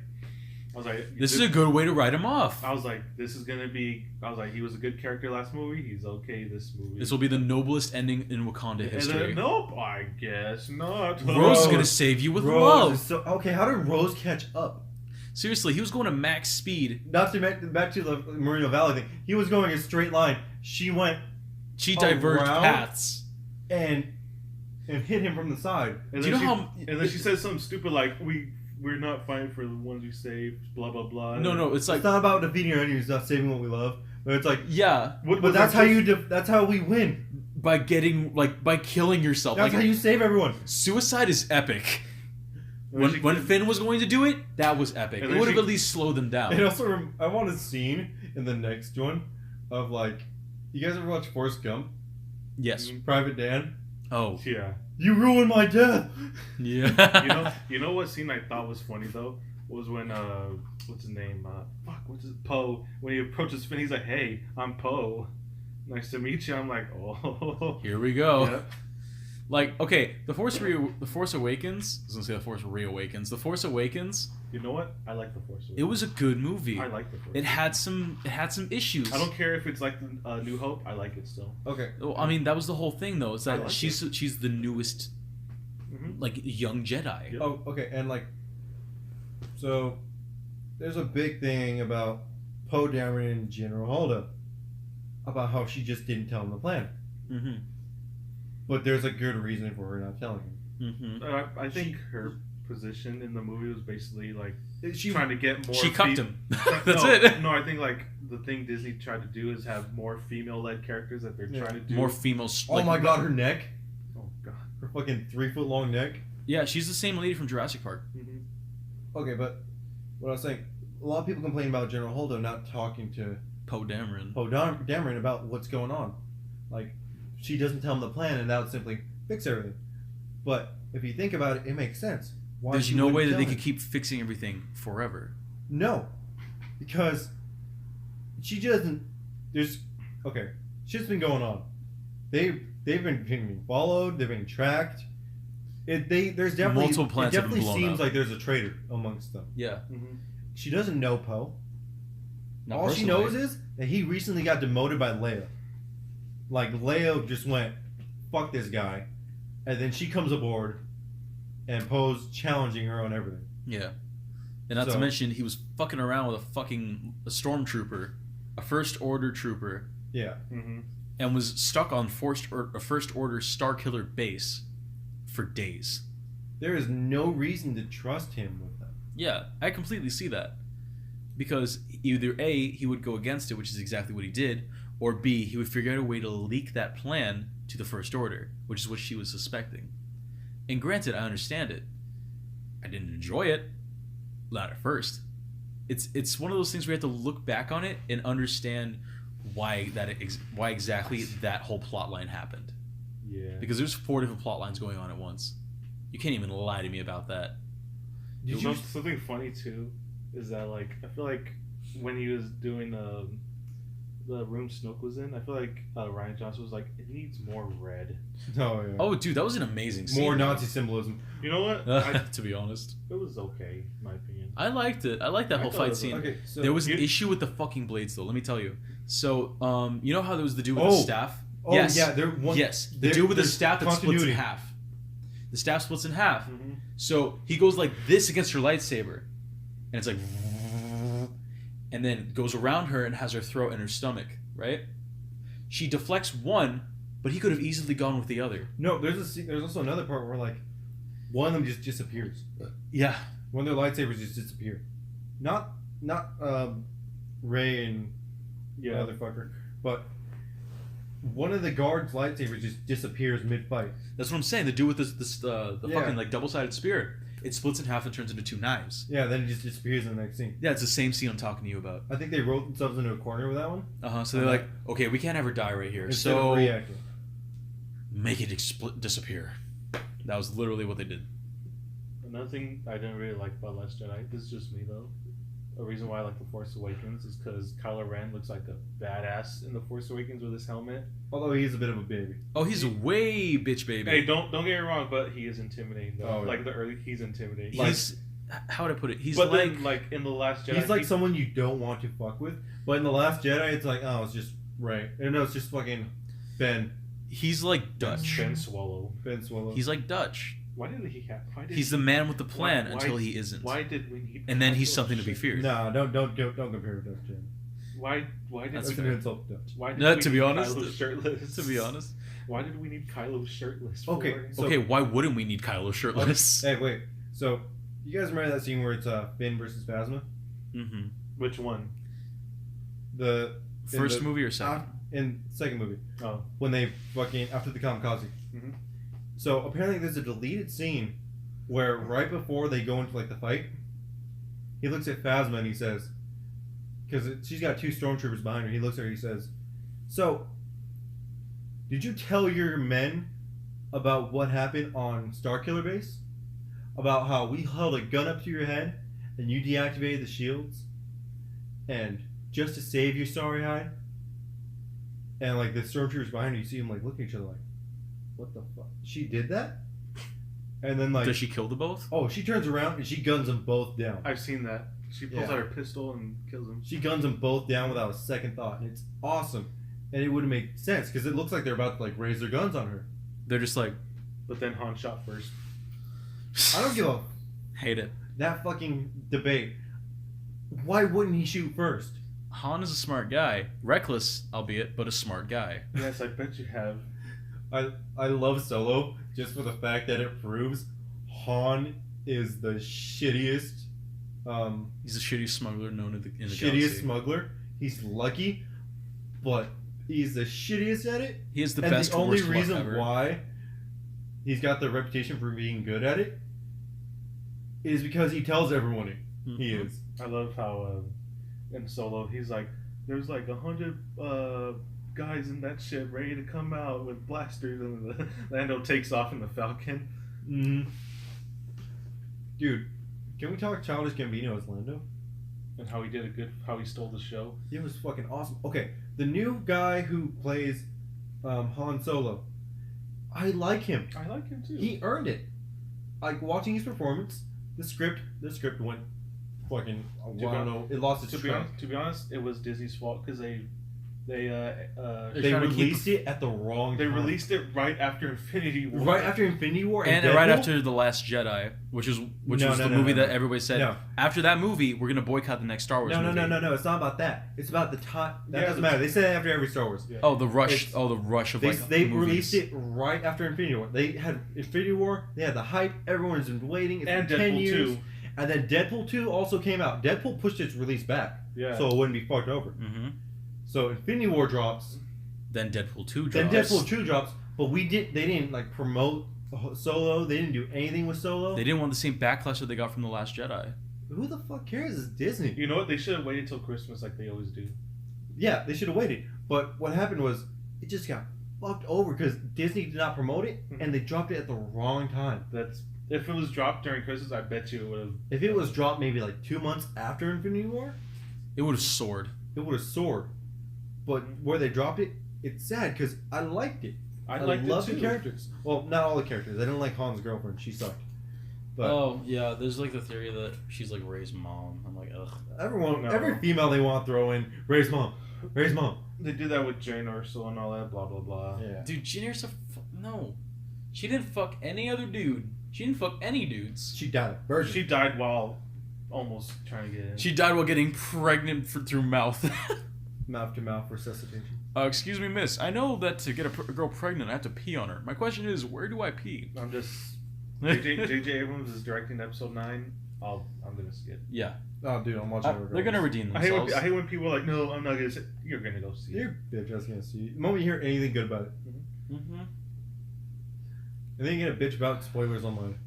this is a good way to write him off. I was like, this is gonna be. I was like, he was a good character last movie. He's okay this movie. This will be the noblest ending in Wakanda And history. then, nope, I guess not. Rose is Rose. gonna save you with Rose love. is so okay. How did Rose catch up? Seriously, he was going to max speed. Not to back to the Moreno Valley thing. He was going a straight line. She went She diverged Around? paths. and hit him from the side. And Do then you know she, how? And then she says something stupid like, we're not fighting for the ones we saved. Blah blah blah. No, it's like It's not about defeating our enemies, not saving what we love. But it's like, yeah, but that's how that's how we win. by killing yourself. That's Like how you save everyone. suicide is epic. And then When Finn was going to do it, that was epic. And It then would have she- at least slowed them down. And also, I want a scene in the next one of like, you guys ever watch Forrest Gump? Yes. Private Dan. Oh. Yeah. You ruined my death. Yeah. You know what scene I thought was funny though was when what's his name? What's his Poe? When he approaches Finn, he's like, "Hey, I'm Poe. Nice to meet you." I'm like, "Oh." Here we go. Yeah. Like, okay, The Force Awakens. I was gonna say The Force Reawakens. The Force Awakens. You know what? I like the Force Awakens. It was a good movie. I like the Force. It had some issues. I don't care if it's like New Hope. I like it still. Okay. Well, I mean, that was the whole thing, though. It's I that like she's the newest, Mm-hmm. like, young Jedi. Yep. Oh, okay. And like, so there's a big thing about Poe Dameron and General Holdo about how she just didn't tell him the plan. Mm-hmm. But there's a good reason for her not telling Mm-hmm. I think her position in the movie was basically like him. She trying to get more. She cucked him. That's no, it. No, I think like the thing Disney tried to do is have more female-led characters that they're Yeah. trying to do. More female. Oh my god, her neck, Oh god. her fucking 3-foot long neck. Yeah, she's the same lady from Jurassic Park. Mm-hmm. Okay, but what I was saying, a lot of people complain about General Holdo not talking to Poe Dameron. Poe Dameron about what's going on. Like, she doesn't tell him the plan, and that would simply fix everything. But if you think about it, it makes sense. Why There's she no wouldn't way that tell they him. could keep fixing everything forever. No, because she doesn't. There's okay. Shit's been going on. They've been being followed. They've been tracked. There's definitely Multiple planets It have been definitely blown seems up. like there's a traitor amongst them. Yeah. Mm-hmm. She doesn't know Poe. Not All she personally. knows is that he recently got demoted by Leia. Like Leia just went, "Fuck this guy," and then she comes aboard, and Poe's challenging her on everything. Yeah. And not to So- mention, he was fucking around with a stormtrooper, a First Order trooper, Yeah. Mm-hmm. and was stuck on a First Order Starkiller base for days. There is no reason to trust him with that. Yeah, I completely see that. Because either A, he would go against it, which is exactly what he did, or B, he would figure out a way to leak that plan to the First Order, which is what she was suspecting. And granted, I understand it. I didn't enjoy it. Not at first. It's one of those things where you have to look back on it and understand why exactly that whole plot line happened. Yeah. Because there's 4 different plot lines going on at once. You can't even lie to me about that. Did know you? something funny too is that like I feel like when he was doing the room Snoke was in, I feel like Ryan Johnson was like, it needs more red. Oh yeah. Oh, dude, that was an amazing scene. More Nazi symbolism. You know what? To be honest. It was okay, in my opinion. I liked it. I liked that I whole thought it fight was scene. Okay, so There was an You- issue with the fucking blades, though. Let me tell you. So, you know how there was the dude with the Oh. staff? Oh yes. yeah, there one. Yes. The there- dude with the there's staff that splits in continuity. half. The staff splits in half. Mm-hmm. So he goes like this against her lightsaber, and it's like, and then goes around her and has her throat and her stomach. Right? She deflects one, but he could have easily gone with the other. No, there's also another part where like one of them just disappears. Yeah. One of their lightsabers just disappear. Not Ray and the Yeah. other fucker, but one of the guards' lightsabers just disappears mid-fight. That's what I'm saying. The dude with the Yeah. fucking like double-sided spear. It splits in half and turns into 2 knives. Yeah, then it just disappears in the next scene. Yeah, it's the same scene I'm talking to you about. I think they wrote themselves into a corner with that one. So they're like, okay, we can't have her die right here. Instead So of reacting. make it disappear. That was literally what they did. Another thing I didn't really like about Last Jedi, this is just me though. a reason why I like The Force Awakens is because Kylo Ren looks like a badass in The Force Awakens with his helmet. Although he's a bit of a baby. Oh, he's way bitch baby. Hey, don't get me wrong, but he is intimidating though. Oh, yeah. Like the early, he's intimidating. He's how would I put it? He's but like then, like in the Last Jedi, He's like someone you don't want to fuck with. But in The Last Jedi, it's like, oh, it's just Rey. And no, it's just fucking Ben. he's like Dutch. Ben Swallow. Ben Swallow. He's like Dutch. Why did he have? Why did He's he, the man with the plan why- until he isn't. Why did we need? And then he's Kylo something to be Ren? feared. Nah, don't compare with Dutch Jen. Why did That's That's we? an insult to Dutch. Why did No, we to be need honest- Kylo shirtless? To be honest. Why did we need Kylo shirtless? Okay, for? so- Okay, why wouldn't we need Kylo shirtless? Hey, wait. So, you guys remember that scene where it's Finn versus Phasma? Mm-hmm. Which one? The First the- movie or second? in second movie. Oh, When they fucking after the kamikaze. Mhm. So apparently there's a deleted scene where right before they go into like the fight, he looks at Phasma and he says, because she's got two stormtroopers behind her. He looks at her. He says, "So, did you tell your men about what happened on Starkiller Base? About how we held a gun up to your head and you deactivated the shields, and just to save your sorry hide?" And like the stormtroopers behind her, you see them like looking at each other like, "What the fuck? She did that?" And then like, Does she kill the both? oh, she turns around and she guns them both down. I've seen that. She pulls Yeah. out her pistol and kills him. She guns them both down without a second thought, and it's awesome. And it would have made sense because it looks like they're about to like raise their guns on her. They're just like, But then Han shot first. I don't give a hate it. that fucking debate. Why wouldn't he shoot first? Han is a smart guy. Reckless, albeit, but a smart guy. Yes, I bet you have. I love Solo just for the fact that it proves Han is the shittiest He's the shittiest smuggler known in the shittiest galaxy. smuggler. He's lucky, but he's the shittiest at it. He has the And best the only worst luck reason ever. why he's got the reputation for being good at it is because he tells everyone he Mhm. is. I love how in Solo he's like, there's like 100 guys in that ship ready to come out with blasters, and the Lando takes off in the Falcon. Mm-hmm. Dude, can we talk Childish Gambino as Lando? And how he did how he stole the show. It was fucking awesome. Okay, the new guy who plays Han Solo, I like him. I like him too. He earned it. Like watching his performance, the script went fucking. I don't know. It lost its track. to be honest, it was Disney's fault because they They trying to keep- released it at the wrong. they time. released it right after Infinity War. right after Infinity War And Deadpool? right after The Last Jedi, which No, was no, the no, movie no, that no. everybody said, No. after that movie, we're going to boycott the next Star Wars No, movie. no. It's not about that. It's about the time. That Yeah, doesn't the- matter. They say that after every Star Wars. Yeah. Oh, the rush. It's- The rush of They, like they movies. released it right after Infinity War. They had Infinity War. They had the hype. Everyone's been waiting. It's And been 10 Deadpool years. 2. And then Deadpool 2 also came out. Deadpool pushed its release back, Yeah. so it wouldn't be fucked over. Mm-hmm. So Infinity War drops. Then Deadpool 2 drops. Then Deadpool 2 drops. But they didn't like promote Solo. They didn't do anything with Solo. They didn't want the same backlash that they got from The Last Jedi. Who the fuck cares? It's Disney. You know what? They should have waited till Christmas like they always do. Yeah, they should have waited. But what happened was it just got fucked over because Disney did not promote it and they dropped it at the wrong time. That's if it was dropped during Christmas, I bet you it would have. If it was dropped maybe like 2 months after Infinity War, It would have soared. it would have soared. But where they dropped it, it's sad because I liked it. I I liked love it too. the characters. Well, not all the characters. I didn't like Han's girlfriend. She sucked. But Oh, yeah, there's like the theory that she's like Rey's mom. I'm like, ugh. everyone, No. every female they want to throw in, Ray's mom. Ray's mom. They do that with Jane Ursula and all that. Blah blah blah. Yeah. Dude, Jynne's no. She didn't fuck any other dude. She didn't fuck any dudes. She died. Virgin. She died while almost trying to get in. She died while getting pregnant through mouth. Mouth to mouth resuscitation. Excuse me, miss. I know that to get a girl pregnant, I have to pee on her. My question is, where do I pee? I'm just. J.J. Abrams is directing episode 9. I'm gonna skip. Yeah. Oh, dude, I'm watching. They're gonna redeem I hate, themselves. I hate when people are like, no, I'm not gonna say. You're gonna go see it. You're a bitch. I was gonna see you. The moment you hear anything good about it, Mm-hmm. and then you get a bitch about spoilers online.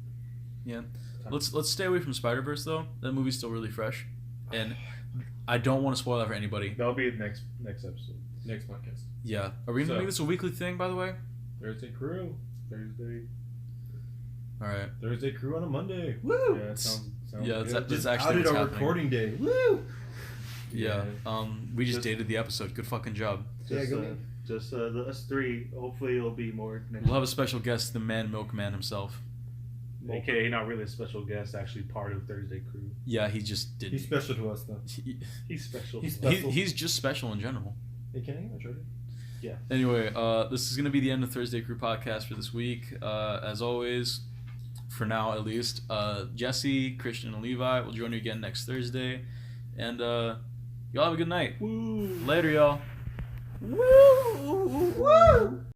Let's stay away from Spider-Verse though. That movie's still really fresh, and I don't want to spoil that for anybody. That'll be next episode. Next podcast. Yeah. Are we gonna So- make this a weekly thing, by the way? Thursday crew. Thursday. All right. Thursday crew on a Monday. Woo! Yeah, it sounds So, Yeah, that's Just actually outed what's our happening. recording day. Woo! Yeah. We just Just- dated the episode. Good fucking job. Just, Yeah, go just us three. Hopefully, it'll be more next. We'll have a special guest, the man milkman himself. AKA not really a special guest, actually part of Thursday Crew. Yeah, he just did. He's special to us, though. He's special. He's He's just special in general. Hey, Kenny, I tried it. Anyway, this is going to be the end of Thursday Crew podcast for this week. As always, for now at least, Jesse, Christian, and Levi will join you again next Thursday. And y'all have a good night. Woo. Later, y'all. Woo!